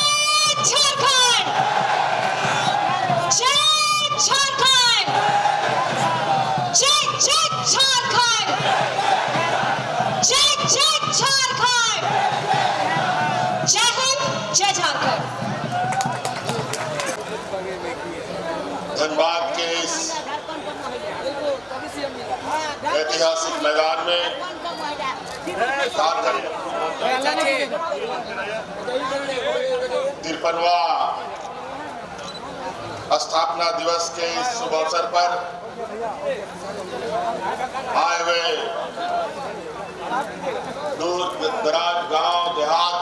झारखंड जय धनबाद के इस ऐतिहासिक मैदान में तिरपनवा स्थापना दिवस के इस शुभ अवसर पर आए हुए दूर दराज गांव देहात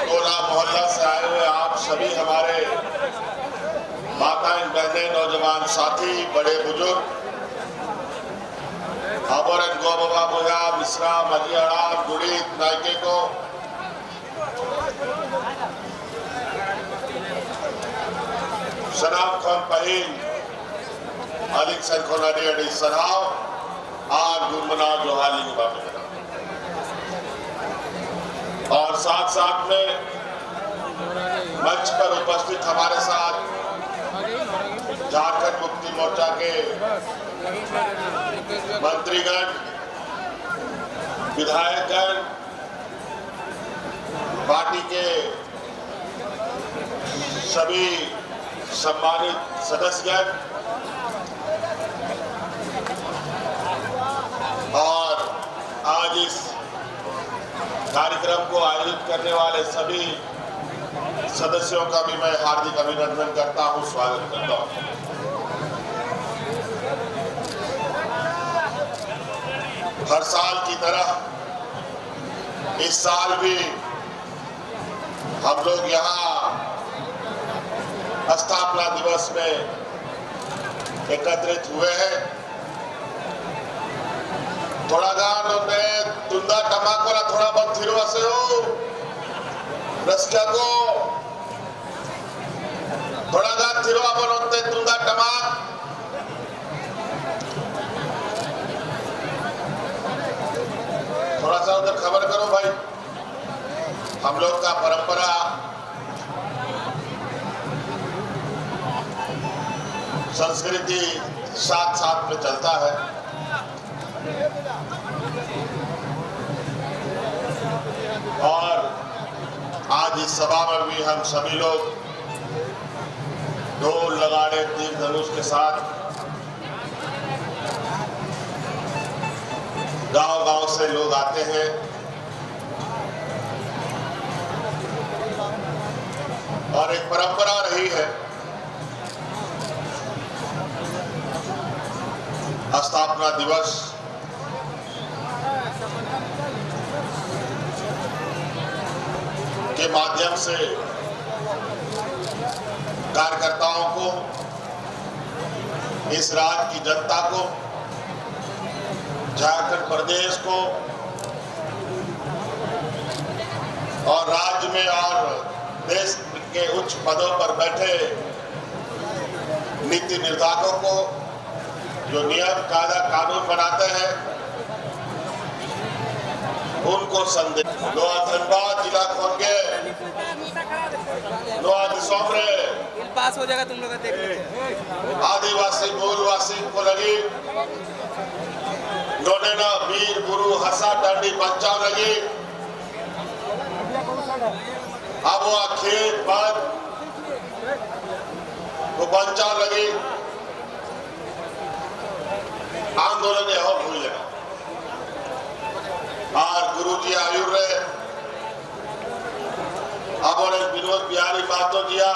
टोला मोहल्ला से आए हुए आप सभी हमारे माताएं बहनें नौजवान साथी बड़े बुजुर्ग अबरन गोबा बुया मिश्रा मजियाड़ा गुड़ी नायके को शनाब खान पहिल अलिक संखोनाडी अड़ी सराव आज गुरमना जोहाली निभाते हैं और साथ साथ में मंच पर उपस्थित हमारे साथ झारखंड मुक्ति मोर्चा के मंत्रीगण विधायकगण पार्टी के सभी सम्मानित सदस्यगण और आज इस कार्यक्रम को आयोजित करने वाले सभी सदस्यों का भी मैं हार्दिक अभिनंदन करता हूं, स्वागत करता हूं। हर साल की तरह इस साल भी हम लोग यहाँ स्थापना दिवस में एकत्रित हुए हैं। थोड़ा गान तुंदा टमाकोला थोड़ा बहुत थिरवा से हो रस्का को थोड़ा गान थिरवा बनते तुंदा टमाक थोड़ा सा उधर खबर करो भाई। हम लोग का परंपरा संस्कृति साथ साथ में चलता है। और आज इस सभा में भी हम सभी लोग ढोल लगाड़े तीर धनुष के साथ गांव-गांव से लोग आते हैं और एक परंपरा रही है स्थापना दिवस के माध्यम से कार्यकर्ताओं को, इस राज्य की जनता को, झारखंड प्रदेश को और राज्य में और देश के उच्च पदों पर बैठे नीति निर्धारकों को जो नियम कायदा कानून बनाते हैं उनको संदेश धनबाद जिला खोल के सोमरे पास हो जाएगा तुम लोग देख आदिवासी मूलवासी को लगी नोडेना वीर गुरु हसा टांडी बच्चा लगी अब वो खेत पर वो बच्चा लगी आंदोलन हो भूल जाए और गुरुजी आयुर रहे अब और विनोद बिहारी बातों दिया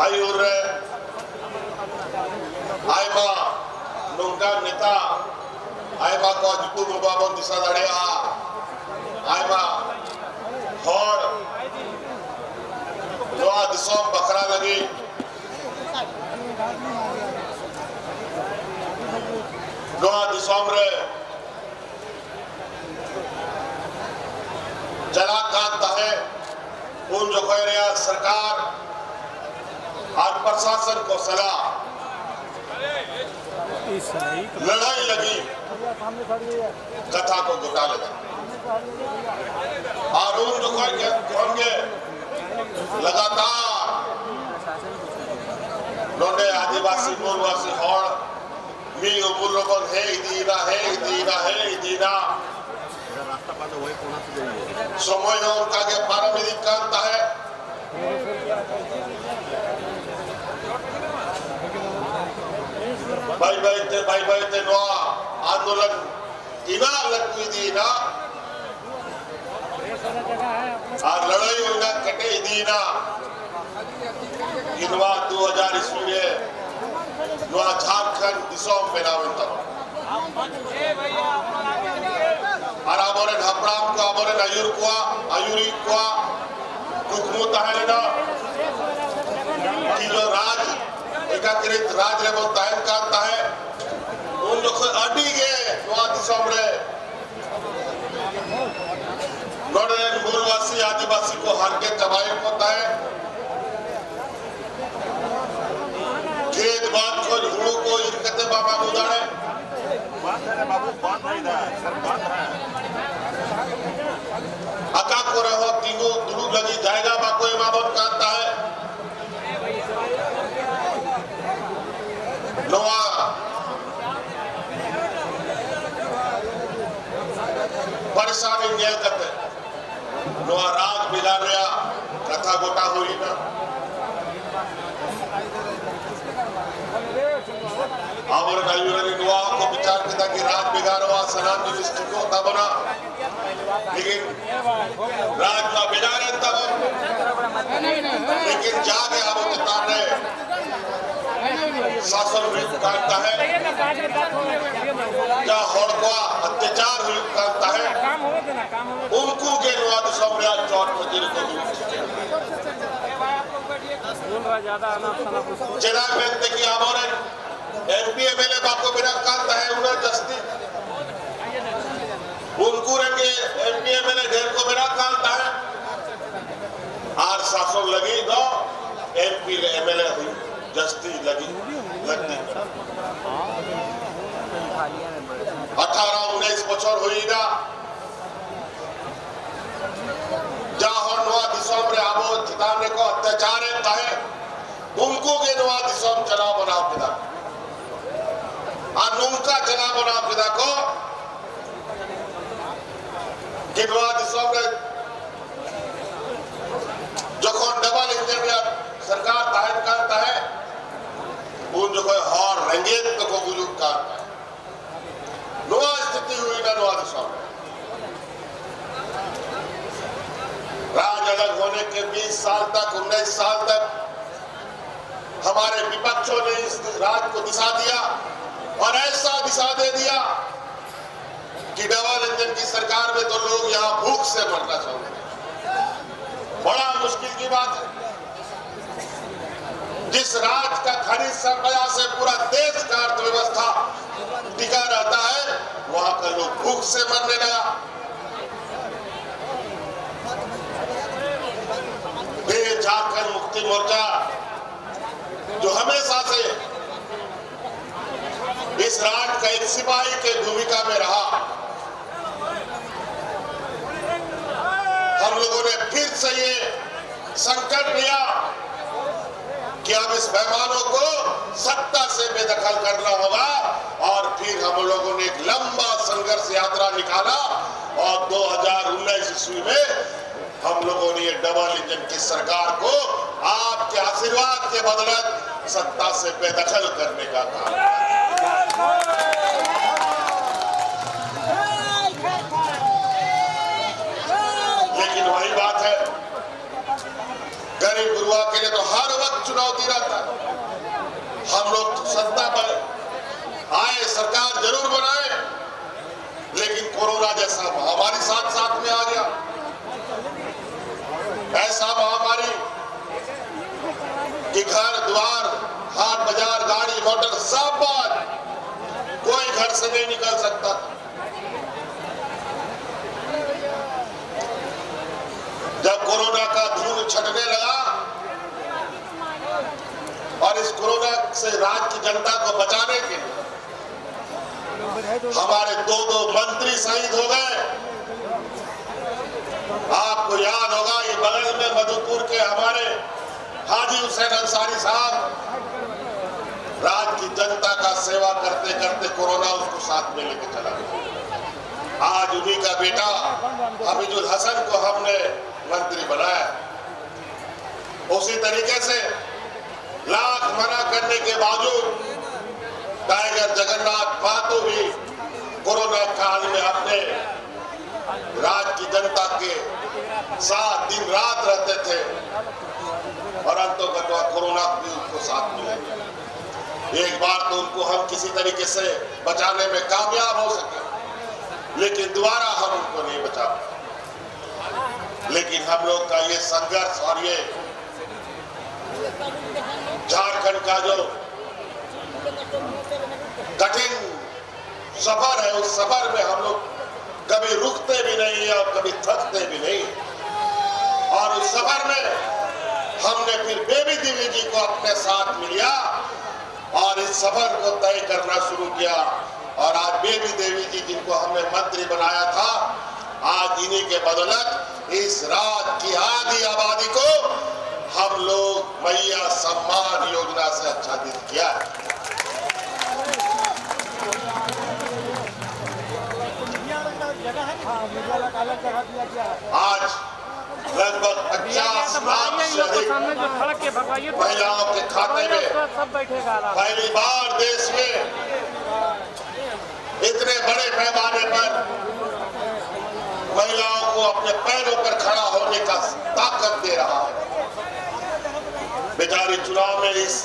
आयुर रहे आयमा नुंगा नेता आयमा को जितु मुबाबो दिशा लड़े आयमा और लोहा दिसों बकरा लगी लोहा दिसों रे जला कांता है उन जो कह रहा सरकार और प्रशासन को सलाह लड़ाई लगी कथा को घुटा लगा और उन जो होंगे लगातार लोटे आदिवासी मूलवासी और मी उबुलोगन है दीना समय उनका के पारमिक कांता है बाई नोआ आंदोलन इना लगवी दीना और लड़ाई होना कटे दीना इनवा 2000 ईस्वी में नोआ झारखंड दिसोम में नावंता और आबोरे हपराम को आबोरे आयुरी को कुकमुता है ना कि जो राज एकाकृत राज रे बोलता है कांता है उन लोग अड़ी गए नोआ दिसोम रे नोडे मूलवासी आदिवासी को हर के चबाई होता है खेत बात को झुड़ू को इनकते बाबा उदाड़े अका को रहो तीनों दुलू लगी जाएगा बाको इमामत कांता है नोआ परेशानी नेल करते नोआ राज बिगाड़ रहा कथा गोटा हुई ना और नायुरनी नोआ को विचार किया कि राज बिगाड़ हुआ सनाम डिस्ट्रिक्ट को तब ना लेकिन राज ना बिगाड़े तब लेकिन जाके अब उतार रहे शासन भी काटता है क्या होड़वा अत्याचार भी काटता है उनको के नवाद सम्राट चौथ वजीर को जरा व्यक्ति की आमोरे एमपी एमएलए बाको बिना काटता है उन्हें जस्ती उनको रंगे एमपी एमएलए ढेर को बिना काटता है आर शासन लगी दो एमपी एमएलए हुई जस्ती लगती 18-19 बछर हुई ना जहाँ नवा दिसोम रे आबो चिताने को अत्याचार है उनको के नवा दिसोम चुनाव बनाव पिता और नुमका चुनाव बनाव पिता को कि नवा दिसोम रे जो कौन डबल इंजन सरकार ताहिर करता है उन जो कोई हॉर रंगेत तो को बुजुर्ग का नोआ स्थिति हुई ना नोआ दिशा में राज अलग होने के 20 साल तक 19 साल तक हमारे विपक्षों ने इस राज को दिशा दिया और ऐसा दिशा दे दिया कि डबल इंजन की सरकार में तो लोग यहाँ भूख से मरना चाहते हैं बड़ा मुश्किल की बात है जिस राज का खनिज संपदा से पूरा देश का अर्थव्यवस्था टिका रहता है वहां का लोग भूख से मरने लगा झारखंड मुक्ति मोर्चा जो हमेशा से इस राज का एक सिपाही के भूमिका में रहा हम लोगों ने फिर से ये संकल्प लिया कि अब इस मेहमानों को सत्ता से बेदखल करना होगा और फिर हम लोगों ने एक लंबा संघर्ष यात्रा निकाला और 2019 ईस्वी में हम लोगों ने ये डबल इंजन की सरकार को आपके आशीर्वाद के बदौलत सत्ता से बेदखल करने का काम लेकिन वही बात है गरीब गुरुआ के लिए तो हर वक्त चुनौती रहता है हम लोग सत्ता पर आए सरकार जरूर बनाए लेकिन कोरोना जैसा महामारी साथ साथ में आ गया ऐसा महामारी कि घर द्वार हाट बाजार गाड़ी मोटर सब बात कोई घर से नहीं निकल सकता जब कोरोना का धूल छटने लगा और इस कोरोना से राज्य की जनता को बचाने के लिए हमारे दो मंत्री शहीद हो गए आपको याद होगा ये बगल में मधुपुर के हमारे हाजी हुसैन अंसारी साहब राज्य की जनता का सेवा करते करते कोरोना उसको साथ में लेके चला गया आज उन्हीं का बेटा हमीजुल हसन को हमने मंत्री बनाया उसी तरीके से लाख मना करने के बावजूद टाइगर जगन्नाथ महतो भी कोरोना काल में अपने राज्य की जनता के साथ दिन रात रहते थे और अंततः कोरोना भी उनको साथ मिले। एक बार तो उनको हम किसी तरीके से बचाने में कामयाब हो सके, लेकिन दोबारा हम उनको नहीं बचा पाए। लेकिन हम लोग का ये संघर्ष और ये झारखंड का जो कठिन सफर है, उस सफर में हम लोग कभी रुकते भी नहीं और कभी थकते भी नहीं। और उस सफर में हमने फिर बेबी देवी जी को अपने साथ मिलिया और इस सफर को तय करना शुरू किया। और आज बेबी देवी जी जिनको हमने मंत्री बनाया था, आज इन्हीं के बदौलत इस राज्य की आधी आबादी को हम लोग मैया सम्मान योजना से आच्छादित किया है। आज लगभग 50 लाख से अधिक महिलाओं के खाते में पहली बार देश में इतने बड़े पैमाने पर महिलाओं को अपने पैरों पर खड़ा होने का ताकत दे रहा है। बेचारी चुनाव में, इस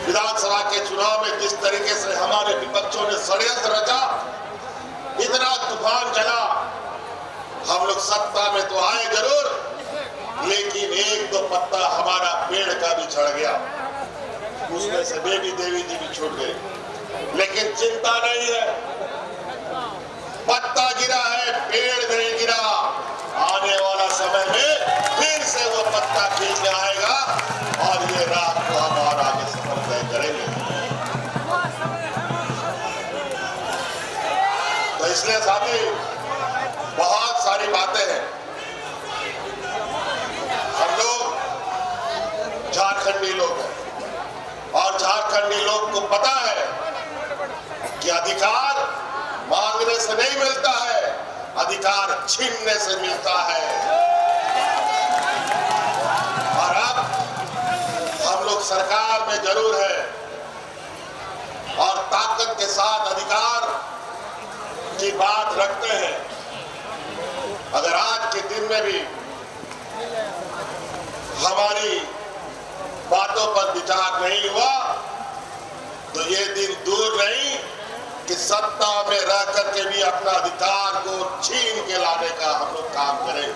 विधानसभा के चुनाव में जिस तरीके से हमारे विपक्षों ने षड्यंत्र रचा, इतना तूफान चला, हम लोग सत्ता में तो आए जरूर, लेकिन एक दो पत्ता हमारा पेड़ का भी झड़ गया, उसमें से बेबी देवी जी भी छूट गए। लेकिन चिंता नहीं है, पत्ता गिरा है, पेड़ नहीं गिरा। आने वाला समय में फिर से वो पत्ता खींच के आएगा और ये रात को हम और आगे सफर तय करेंगे। तो इसलिए साथी, बहुत सारी बातें हैं। हम लोग झारखंडी लोग हैं और झारखंडी लोग को पता है कि अधिकार मांगने से नहीं मिलता है, अधिकार छीनने से मिलता है। और अब हम लोग सरकार में जरूर है और ताकत के साथ अधिकार की बात रखते हैं। अगर आज के दिन में भी हमारी बातों पर विचार नहीं हुआ, तो ये दिन दूर नहीं कि सत्ता में रह करके भी अपना अधिकार को छीन के लाने का हम लोग काम करें।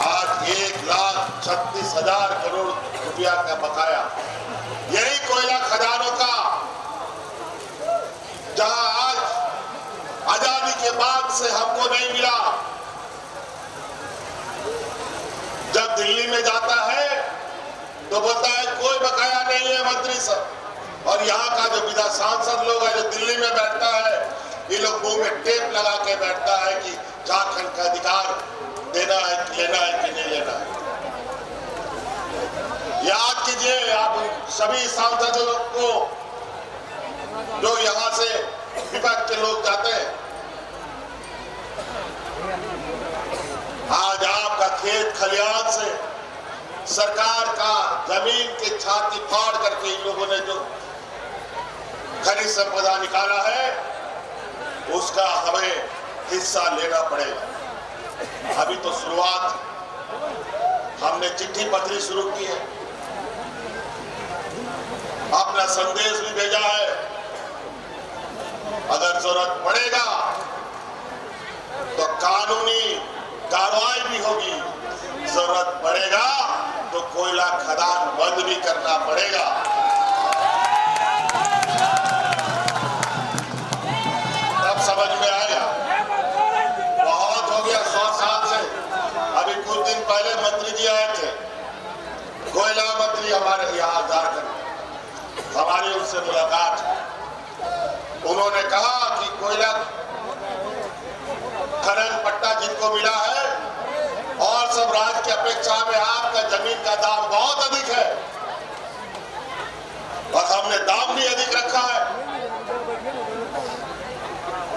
आज 1,36,000 करोड़ रुपया का बकाया, यही कोयला खदानों का, जहां आज आजादी के बाद से हमको नहीं मिला। जब दिल्ली में जाता है तो बोलता है कोई बकाया नहीं है मंत्री साहब, और यहाँ का जो विधान सांसद लोग है जो दिल्ली में बैठता है, ये लोग मुंह में टेप लगा के बैठता है कि झारखंड का अधिकार देना है कि लेना है कि नहीं लेना है। याद कीजिए आप सभी सांसदों को जो यहाँ से विपक्ष के लोग जाते हैं। आज आपका खेत खलियान से सरकार का जमीन के छाती फाड़ करके इन लोगों ने जो खनिज संपदा निकाला है, उसका हमें हिस्सा लेना पड़ेगा। अभी तो शुरुआत, हमने चिट्ठी पत्री शुरू की है, अपना संदेश भी भेजा है। अगर जरूरत पड़ेगा तो कानूनी कार्रवाई भी होगी, जरूरत पड़ेगा तो कोयला खदान बंद भी करना पड़ेगा। तब समझ में आएगा। बहुत हो गया 100 साल से। अभी कुछ दिन पहले मंत्री जी आए थे, कोयला मंत्री हमारे यहाँ झारखंड, हमारी उनसे मुलाकात। उन्होंने कहा कि कोयला खनन पट्टा जिनको मिला है और सब राज्य की अपेक्षा में आपका जमीन का दाम बहुत अधिक है और हमने दाम भी अधिक रखा है।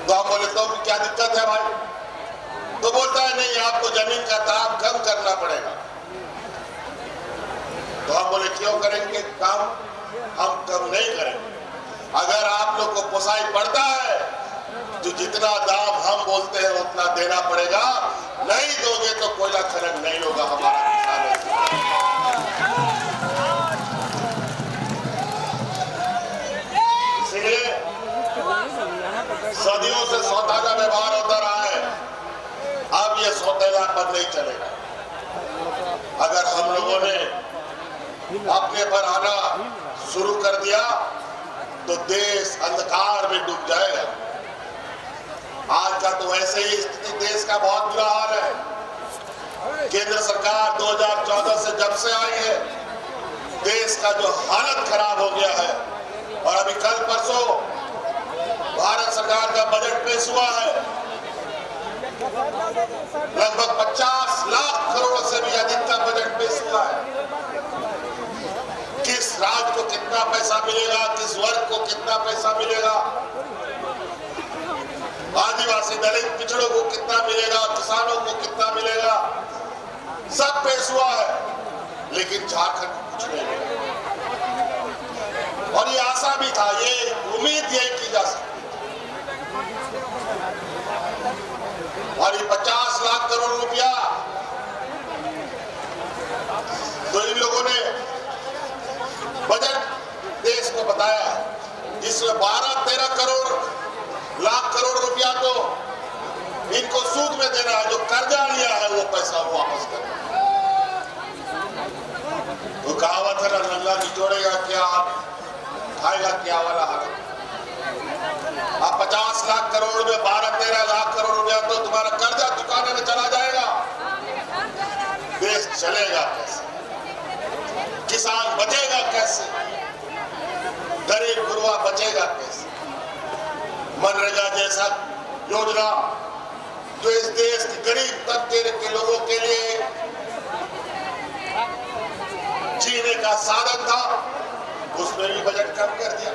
तो हम बोले तो क्या दिक्कत है भाई? तो बोलता है नहीं, आपको जमीन का दाम कम करना पड़ेगा। तो हम बोले क्यों करेंगे काम, हम कम नहीं करेंगे। अगर आप लोग को पोसाई पड़ता है तो जितना दाम हम बोलते हैं उतना देना पड़ेगा, नहीं दोगे तो कोयला खनन नहीं होगा हमारा किसान। इसलिए सदियों से सौतेला व्यवहार होता रहा है, अब ये सौतेलापन नहीं चलेगा। अगर हम लोगों ने अपने पर आना शुरू कर दिया तो देश अंधकार में डूब जाएगा। आज का तो वैसे ही स्थिति देश का बहुत बुरा हाल है। केंद्र सरकार 2014 से जब से आई है, देश का जो हालत खराब हो गया है। और अभी कल परसों भारत सरकार का बजट पेश हुआ है, लगभग 50 लाख करोड़ से भी अधिक का बजट पेश हुआ है। किस राज्य को कितना पैसा मिलेगा, किस वर्ग को कितना पैसा मिलेगा, आदिवासी दलित पिछड़ों को कितना मिलेगा, किसानों को कितना मिलेगा, सब पेश हुआ है। लेकिन झारखंड को कुछ नहीं मिला। और ये आशा भी था, ये उम्मीद यही की जा सकती। और ये 50 लाख करोड़ रुपया तो इन लोगों ने बजट देश को बताया, जिसमें 12-13 लाख करोड़ रुपया तो इनको सूद में देना है, जो कर्जा लिया है वो पैसा वापस करना। तो कहावत है ना, नल्ला निचोड़ेगा क्या, खाएगा क्या वाला हालत। अब 50 लाख करोड़ में 12-13 लाख करोड़ रुपया तो तुम्हारा कर्जा चुकाने में चला जाएगा। देश चलेगा कैसे, किसान बचेगा कैसे, गरीब गुरबा बचेगा कैसे। मनरेगा जैसा योजना जो इस देश के गरीब तबके के लोगों के लिए जीने का साधन था, उसमें भी बजट कम कर दिया।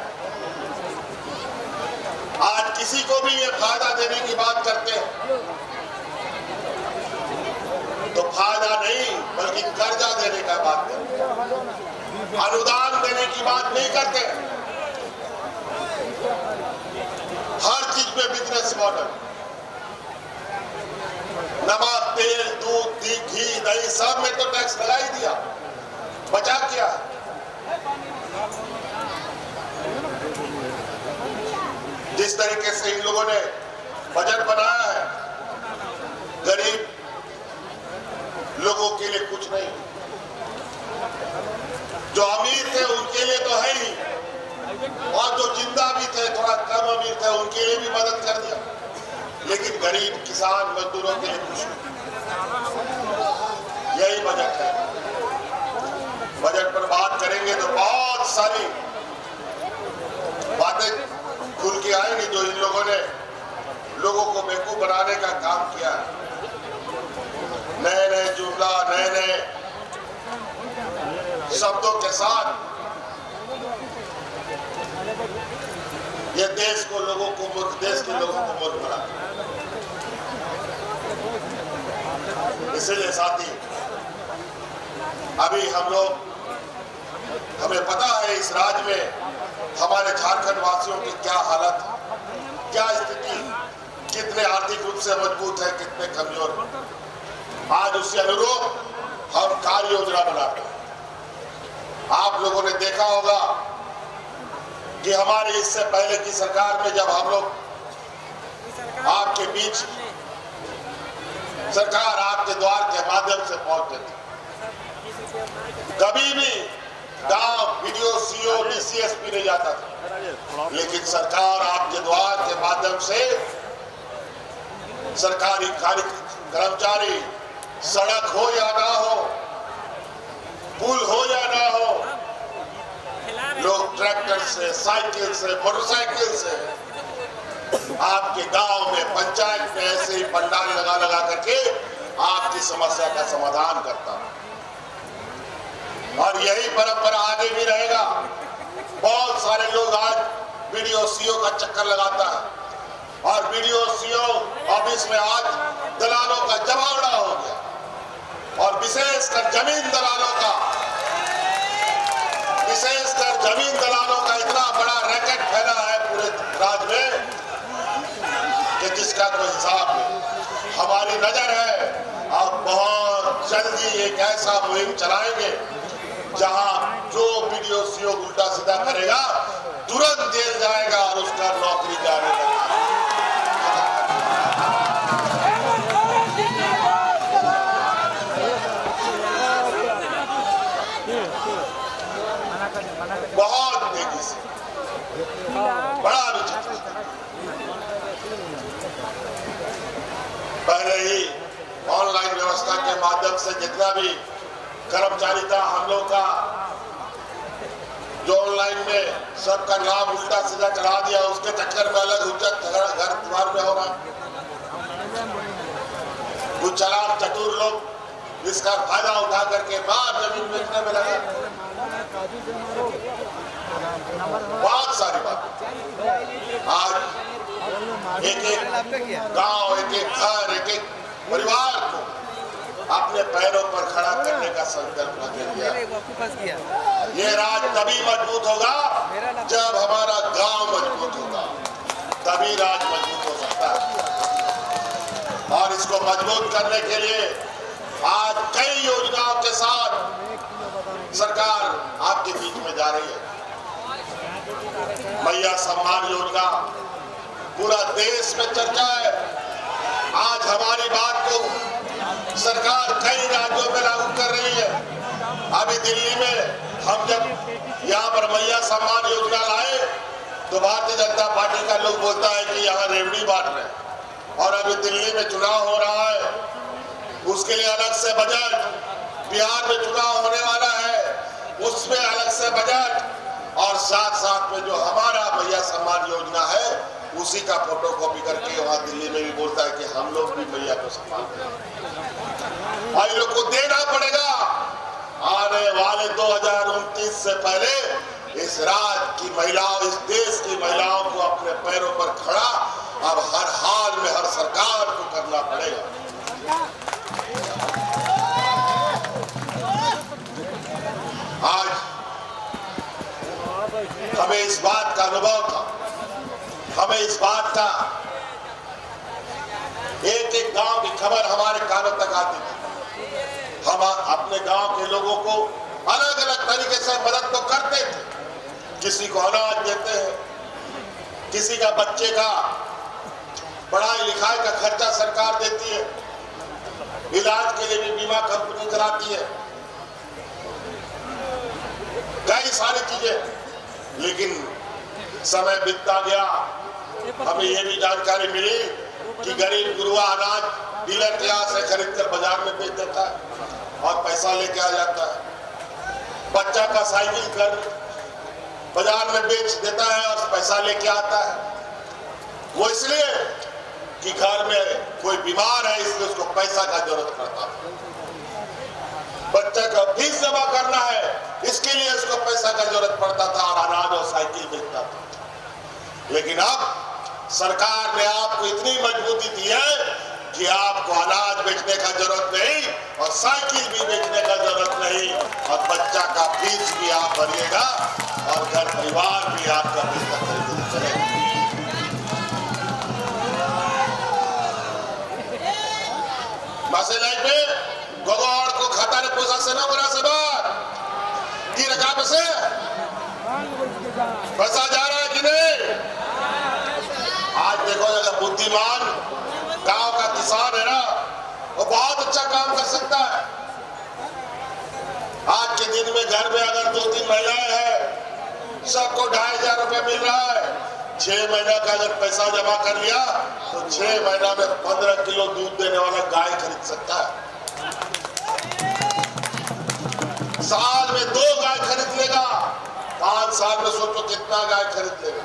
आज किसी को भी ये फायदा देने की बात करते हैं तो फायदा नहीं बल्कि कर्जा देने का बात करते हैं, अनुदान देने की बात नहीं करते। हर चीज में बिजनेस मॉडल, नमक, तेल, दूध, घी, दही सब में तो टैक्स लगा ही दिया, बचा क्या? जिस तरीके से इन लोगों ने बजट बनाया है, गरीब लोगों के लिए कुछ नहीं, जो अमीर थे उनके लिए तो है ही, और जो जिंदा भी थे, थोड़ा कम अमीर थे, उनके लिए भी मदद कर दिया। लेकिन गरीब किसान मजदूरों के लिए कुछ नहीं। यही बजट है। बजट पर बात करेंगे तो बहुत सारी बातें खुल के आएंगी जो इन लोगों ने लोगों को बेवकूफ बनाने का काम किया है। नए नए जुमला, नए नए शब्दों के साथ ये देश को लोगों को मूर्ख, देश के लोगों को मूर्ख बना। इसलिए साथी, अभी हमें पता है इस राज्य में हमारे झारखंड वासियों की क्या हालत है, क्या स्थिति, कितने आर्थिक रूप से मजबूत है, कितने कमजोर है। आज उसके अनुरूप हम कार्य योजना बनाते हैं। आप लोगों ने देखा होगा कि हमारे इससे पहले की सरकार में जब हम लोग आपके बीच सरकार आपके द्वार के माध्यम से पहुंचते थे, कभी भी गांव वीडियो सीओ डीसीएसपी नहीं जाता था। लेकिन सरकार आपके द्वार के माध्यम से सरकारी कर्मचारी, सड़क हो या ना हो, पुल हो या ना हो, लोग ट्रैक्टर से, साइकिल से, मोटरसाइकिल से आपके गांव में, पंचायत में ऐसे ही पंडाल लगा लगा करके आपकी समस्या का समाधान करता है। और यही परंपरा आगे भी रहेगा। बहुत सारे लोग आज वीडियो सीओ का चक्कर लगाता है और वीडियो सीओ ऑफिस में आज दलालों का जमावड़ा हो गया और विशेषकर जमीन दलालों का इतना बड़ा रैकेट फैला है पूरे राज्य में कि जिसका कोई हिसाब नहीं। हमारी नजर है अब बहुत जल्दी एक ऐसा मुहिम चलाएंगे जहां जो वीडियो सीओ उल्टा सीधा करेगा तुरंत जेल जाएगा और उसका नौकरी जाने लगेगा। बहुत तेजी से बड़ा विचित्र। पहले ही ऑनलाइन व्यवस्था के माध्यम से जितना भी कर्मचारी था हम लोग का जो ऑनलाइन में सबका नाम उल्टा सीधा चढ़ा दिया, उसके चक्कर में अलग हुज्जत घर द्वार में हो रहा। कुछ चालाक चतुर लोग इसका फायदा उठा करके बाहर जमीन बेचने में लगे। बहुत सारी बात आज एक गांव, एक घर, एक परिवार को अपने पैरों पर खड़ा करने का संकल्प लिया। ये राज्य तभी मजबूत होगा जब हमारा गांव मजबूत होगा, तभी राज्य मजबूत हो सकता है। और इसको मजबूत करने के लिए आज कई योजनाओं के साथ सरकार आपके बीच में जा रही है। मैया सम्मान योजना पूरा देश में चर्चा है। आज हमारी बात को सरकार कई राज्यों में लागू कर रही है। अभी दिल्ली में हम जब यहाँ पर मैया सम्मान योजना लाए तो भारतीय जनता पार्टी का लोग बोलता है कि यहाँ रेवड़ी बांट रहे हैं। और अभी दिल्ली में चुनाव हो रहा है, उसके लिए अलग से बजट, बिहार में चुनाव होने वाला है उसमें अलग से बजट, और साथ साथ में जो हमारा मैया सम्मान योजना है उसी का फोटो कॉपी करके वहां दिल्ली में भी बोलता है कि हम लोग भी मैया को सम्मान करें। और लोग को देना पड़ेगा। आने वाले 2029 से पहले इस राज्य की महिलाओं, इस देश की महिलाओं को अपने पैरों पर खड़ा अब हर हाल में हर सरकार को करना पड़ेगा। आज हमें इस बात का अनुभव था, हमें इस बात का एक एक गांव की खबर हमारे कानों तक आती थी। हम अपने गांव के लोगों को अलग अलग तरीके से मदद तो करते थे। किसी को अनाज देते हैं, किसी का बच्चे का पढ़ाई लिखाई का खर्चा सरकार देती है, इलाज के लिए भी बीमा कंपनी कराती है, कई सारी चीजें। लेकिन समय बीतता गया, हमें यह भी जानकारी मिली कि गरीब गुरुआ अनाज डीलर के यहाँ से खरीद कर बाजार में बेच देता है और पैसा लेके आ जाता है। बच्चा का साइकिल कर बाजार में बेच देता है और पैसा लेके आता है। वो इसलिए कि घर में कोई बीमार है, इसलिए उसको पैसा का जरूरत पड़ता है। बच्चे का फीस जमा करना है, इसके लिए उसको पैसा का जरूरत पड़ता था और अनाज और साइकिल बेचता था। लेकिन अब सरकार ने आपको इतनी मजबूती दी है कि आपको अनाज बेचने का जरूरत नहीं और साइकिल भी बेचने का जरूरत नहीं और बच्चा का फीस भी आप भरिएगा और घर परिवार भी आपका चलेगा। मसले में गोगोड़ को खाता ने पोसा से नौकरा से बात की रकम से पैसा जा रहा है कि नहीं? आज देखो अगर बुद्धिमान गांव का किसान है ना, वो बहुत अच्छा काम कर सकता है। आज के दिन में घर में अगर 2-3 महिलाएं हैं, सबको 2500 रुपए मिल रहा है। 6 महीना का अगर पैसा जमा कर लिया तो 6 महीना में 15 किलो दूध देने वाला गाय खरीद सकता है। साल में 2 गाय खरीद लेगा, 5 साल में सोचो कितना गाय खरीद लेगा।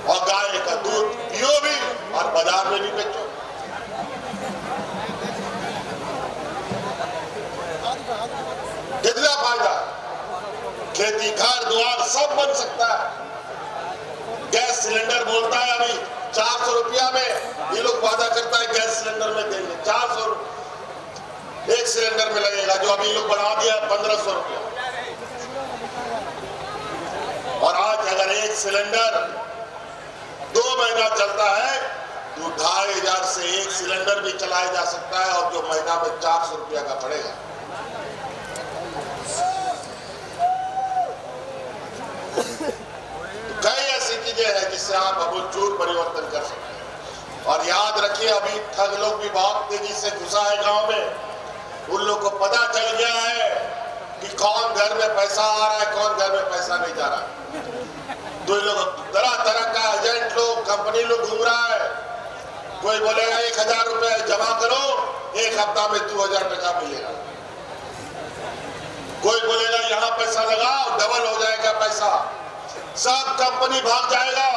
और गाय का दूध पियो भी और बाजार में भी बेचो। कितना फायदा, खेती घर द्वार सब बन सकता है। गैस सिलेंडर बोलता है अभी 400 रुपया में ये लोग वादा करता है गैस सिलेंडर में देंगे। 400 एक सिलेंडर में लगेगा, जो अभी लोग बढ़ा दिया 1500 रुपया। और आज अगर एक सिलेंडर 2 महीना चलता है तो 2500 से एक सिलेंडर भी चलाया जा सकता है, और जो महीना में 400 रुपया का पड़ेगा। कई ऐसी चीजें हैं जिससे आप अमूलचूल परिवर्तन कर सकते हैं। और याद रखिए, अभी ठग लोग भी बहुत तेजी से घुसा है गांव में। उन लोग को पता चल गया है कि कौन घर में पैसा आ रहा है, कौन घर में पैसा नहीं जा रहा है। तो लोग तरह तरह का एजेंट लोग, कंपनी लोग घूम रहा है। कोई बोलेगा 1000 रुपए जमा करो, 1 हफ्ता में 2000 टका मिलेगा। कोई बोलेगा यहाँ पैसा लगाओ, डबल हो जाएगा पैसा। सब कंपनी भाग जाएगा,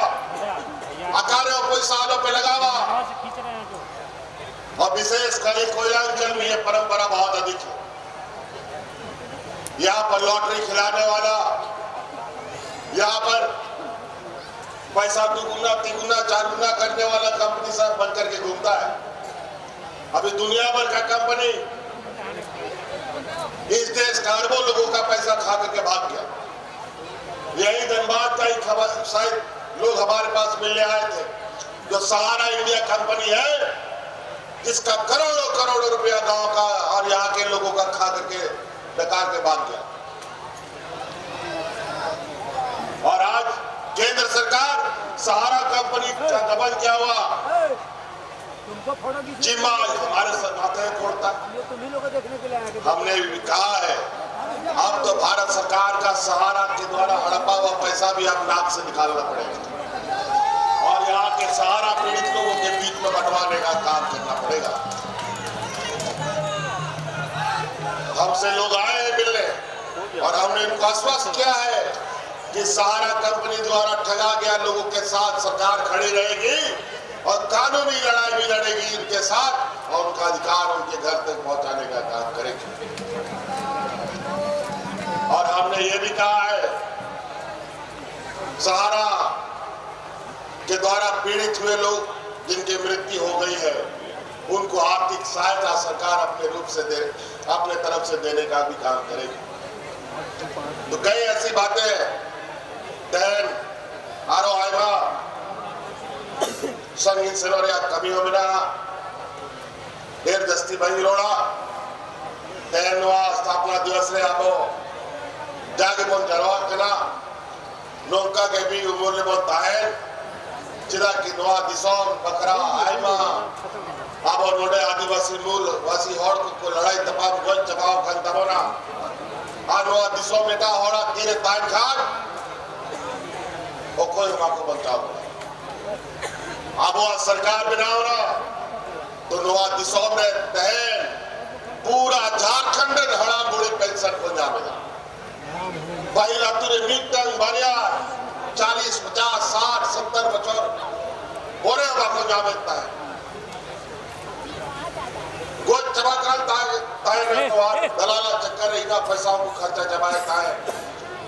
अकारों पैसा पे लगावा। और विशेष कर कोयलांचल में ये परंपरा बहुत अधिक है। यहाँ पर लॉटरी खिलाने वाला, यहाँ पर पैसा 2 गुना 3 गुना 4 गुना करने वाला कंपनी सब बन करके घूमता है। अभी दुनिया भर का कंपनी इस देश का अरबों लोगों का पैसा खा करके भाग गया। यही धनबाद का ही खबर शायद लोग हमारे पास मिलने आए थे, जो सहारा इंडिया कंपनी है, जिसका करोड़ों करोड़ों रुपया गांव का और यहाँ के लोगों का खा करके बेकार के भाग गया। और आज केंद्र सरकार सहारा कंपनी का दबन क्या हुआ, जिम्मा हमारे माथे फोड़ता। हमने भी कहा है, अब तो भारत सरकार का सहारा के द्वारा हड़पा हुआ पैसा भी अब नाक से निकालना पड़ेगा, और यहाँ के सहारा पीड़ित लोगों के बीच में बंटवाने का काम करना पड़ेगा। हमसे लोग आए हैं मिलने, और हमने इनको आश्वस्त किया है कि सहारा कंपनी द्वारा ठगा गया लोगों के साथ सरकार खड़ी रहेगी, और कानूनी लड़ाई भी लड़ेगी इनके साथ, और उनका अधिकार उनके घर तक पहुंचाने का काम करेगी। और हमने ये भी कहा है, सहारा के द्वारा पीड़ित हुए लोग जिनकी मृत्यु हो गई है, उनको आर्थिक सहायता सरकार अपने रूप से अपने तरफ से देने का भी काम करेगी। तो कई ऐसी बातें दैन आरो आयमा संगीत सेवरिया कमी हो बिना देर दस्ती भाई रोड़ा दैन स्थापना दिवस रे आपो जागे बोल जरवार कना नौका के भी उमर बोल ताहन चिदा की नवा दिसोम बकरा आयमा आपो नोडे आदिवासी मूल वासी हॉर को लड़ाई तपाव गोल चबाव खान तबोना आनवा दिसोम बेटा होड़ा तीरे तान खान ओ कोई माको बचाओ। अब वो सरकार बनाओ ना तो नवा दिसोम ने तहन पूरा झारखंड हड़ा बुढ़ी पेंशन को जामेगा। पहला तुरे मीटंग बारिया 40, 50, 60, 70 बच्चों बोरे बाको जामेता है। गोद चबाकाल ताए रखवार दलाला चक्कर इना पैसा को खर्चा जमाता है,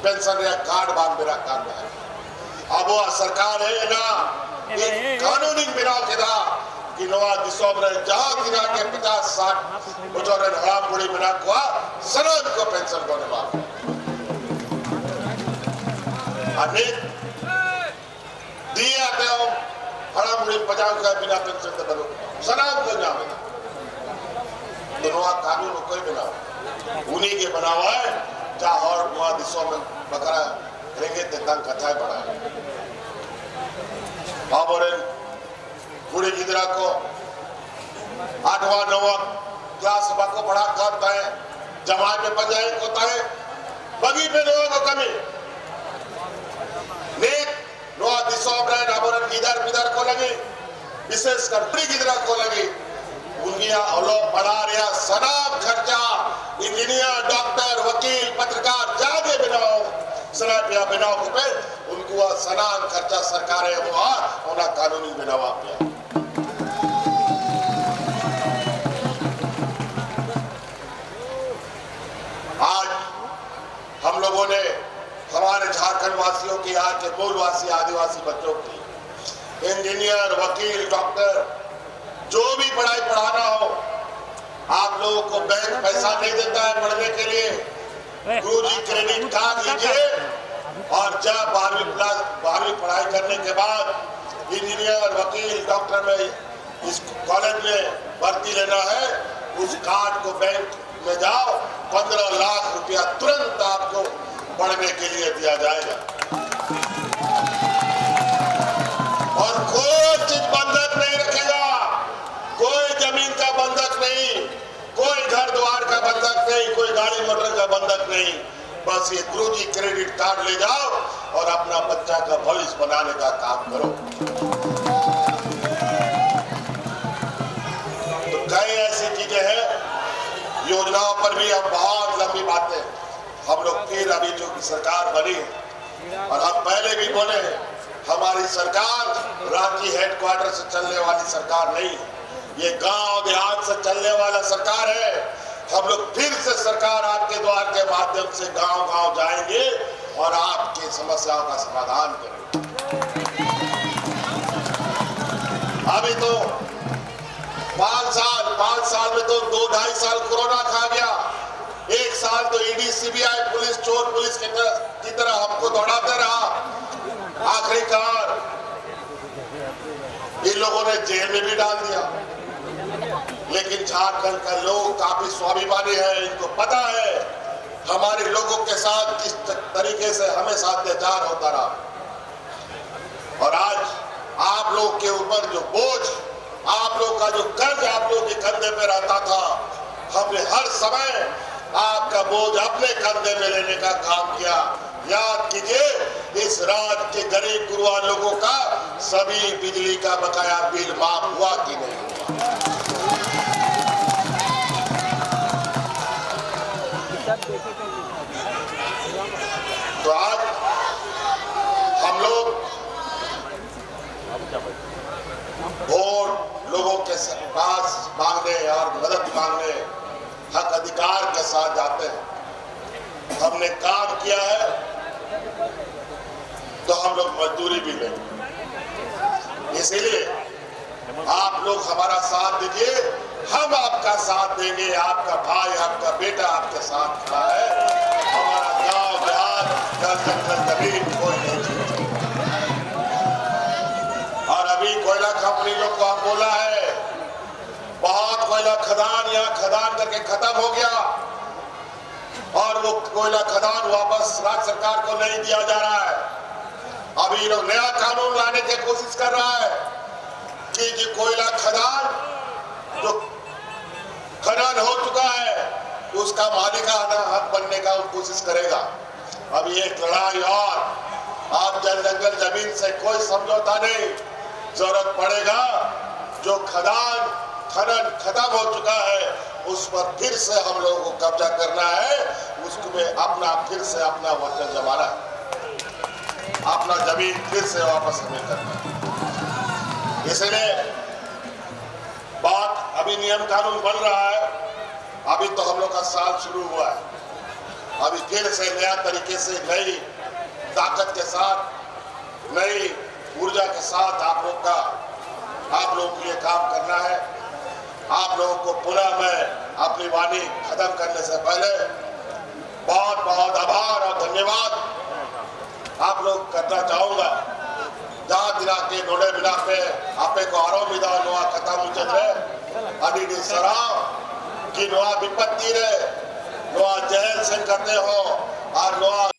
पेंशन या कार्ड बांध मेरा कार्ड है। अब वो सरकार है ना कानूनी बिना किदा कि नवा दिसोम रे जहां किना के 50, 60 बच्चों रे हराम बुढ़ी बिना को सनद को पेंशन को निभा अनेक दिया ते हराम बुढ़ी 50 का बिना पेंशन ते बनो सनद को जामेगा। तो नवा कानून कोई बनाओ उन्हीं के बनावा है जहां और नवा दिसोम में बकरा रहेंगे ते तंग कथाएं बढ़ाए। बाबोरे बूढ़े गिदरा को 8वां 9वां क्लास बाको पढ़ा करता है, जमात में पंचायत होता है, बगी पे लोगों को कमी नेक नवा दिसोम रे बाबोरे गिदर बिदर को लगी, विशेषकर बूढ़ी गिदरा को लगी। उनकी लोग पढ़ा रहा सनाम खर्चा इंजीनियर डॉक्टर वकील पत्रकार जागे बनाओ सना बनाओ को पे उनको सनाम खर्चा सरकार है वो होना कानूनी बनावा पे। आज हम लोगों ने हमारे झारखंड वासियों की यहाँ के मूलवासी आदिवासी बच्चों की इंजीनियर, वकील, डॉक्टर, जो भी पढ़ाई पढ़ाना हो, आप लोगों को बैंक पैसा नहीं देता है पढ़ने के लिए। गुरुजी क्रेडिट कार्ड लीजिए और जब 12वीं पढ़ाई करने के बाद इंजीनियर, वकील, डॉक्टर में इस कॉलेज में भर्ती लेना है, उस कार्ड को बैंक में जाओ, 15 लाख रुपया तुरंत आपको पढ़ने के लिए दिया जाएगा। और कोई चीज बंधक नहीं रखेगा, कोई जमीन का बंधक नहीं, कोई घर द्वार का बंधक नहीं, कोई गाड़ी मोटर का बंधक नहीं। बस ये गुरुजी क्रेडिट कार्ड ले जाओ और अपना बच्चा का भविष्य बनाने का काम करो। तो कई ऐसी चीजें हैं, योजनाओं पर भी हम बहुत लंबी बातें, हम लोग फिर अभी जो सरकार बनी और हम पहले भी बोले, हमारी सरकार रांची हेडक्वार्टर से चलने वाली सरकार नहीं, ये गांव देहात से चलने वाला सरकार है। हम लोग फिर से सरकार आपके द्वार के माध्यम से गांव गांव जाएंगे और आपकी समस्याओं का समाधान करेंगे। अभी तो 5 साल में तो 2-2.5 साल कोरोना खा गया, 1 साल तो ईडी, सीबीआई, पुलिस, चोर पुलिस की तरह हमको दौड़ाते रहा। आखिरकार इन लोगों ने जेल में भी डाल दिया। लेकिन झारखंड का लोग काफी स्वाभिमानी है, इनको पता है हमारे लोगों के साथ किस तरीके से हमेशा अत्याचार होता रहा। और आज आप लोग के ऊपर जो बोझ, आप लोग का जो कर्ज आप लोग के कंधे पे रहता था, हमने हर समय आपका बोझ अपने कंधे में लेने का काम किया। याद कीजिए, इस राज्य के गरीब गुरुआ लोगों का सभी बिजली का बकाया बिल माफ हुआ कि नहीं हुआ? तो आज हम लोग वोट लोगों के पास मांगने और मदद मांगने हक अधिकार के साथ जाते हैं। हमने काम किया है तो हम लोग मजदूरी भी लेंगे। इसीलिए आप लोग हमारा साथ दीजिए, हम आपका साथ देंगे। आपका भाई, आपका बेटा आपके साथ खड़ा है। हमारा गांव देहात, जंगल जमीन कोई नहीं छीन सकता। और अभी कोयला कंपनी लोग को हम बोला है, बहुत कोयला खदान यहाँ खदान करके खत्म हो गया और वो कोयला खदान वापस राज्य सरकार को नहीं दिया जा रहा है। अभी लोग नया कानून लाने की कोशिश कर रहा है कि जो कोयला खदान जो खनन हो चुका है उसका मालिकाना हक बनने का कोशिश करेगा। अभी एक लड़ाई और, आप जंगल जमीन से कोई समझौता नहीं, जरूरत पड़ेगा जो खनन खत्म हो चुका है उस पर फिर से हम लोगों को कब्जा करना है, उसमें अपना फिर से अपना वचन जमाना है, अपना जमीन फिर से वापस हमें करना है। इसलिए बात अभी नियम कानून बन रहा है, अभी तो हम लोग का साल शुरू हुआ है, अभी फिर से नया तरीके से नई ताकत के साथ, नई ऊर्जा के साथ आप लोगों के लिए काम करना है। आप लोगों को पुनः मैं अपनी वाणी खत्म करने से पहले बहुत बहुत आभार और धन्यवाद आप लोग करना चाहूंगा। जहाँ दिना के नोड़े बिना पे आपे को आरोमिदा नोआ खत्म उचित है अडी सराव की नोआ विपत्ति रे नोआ जहल से करते हो और नोआ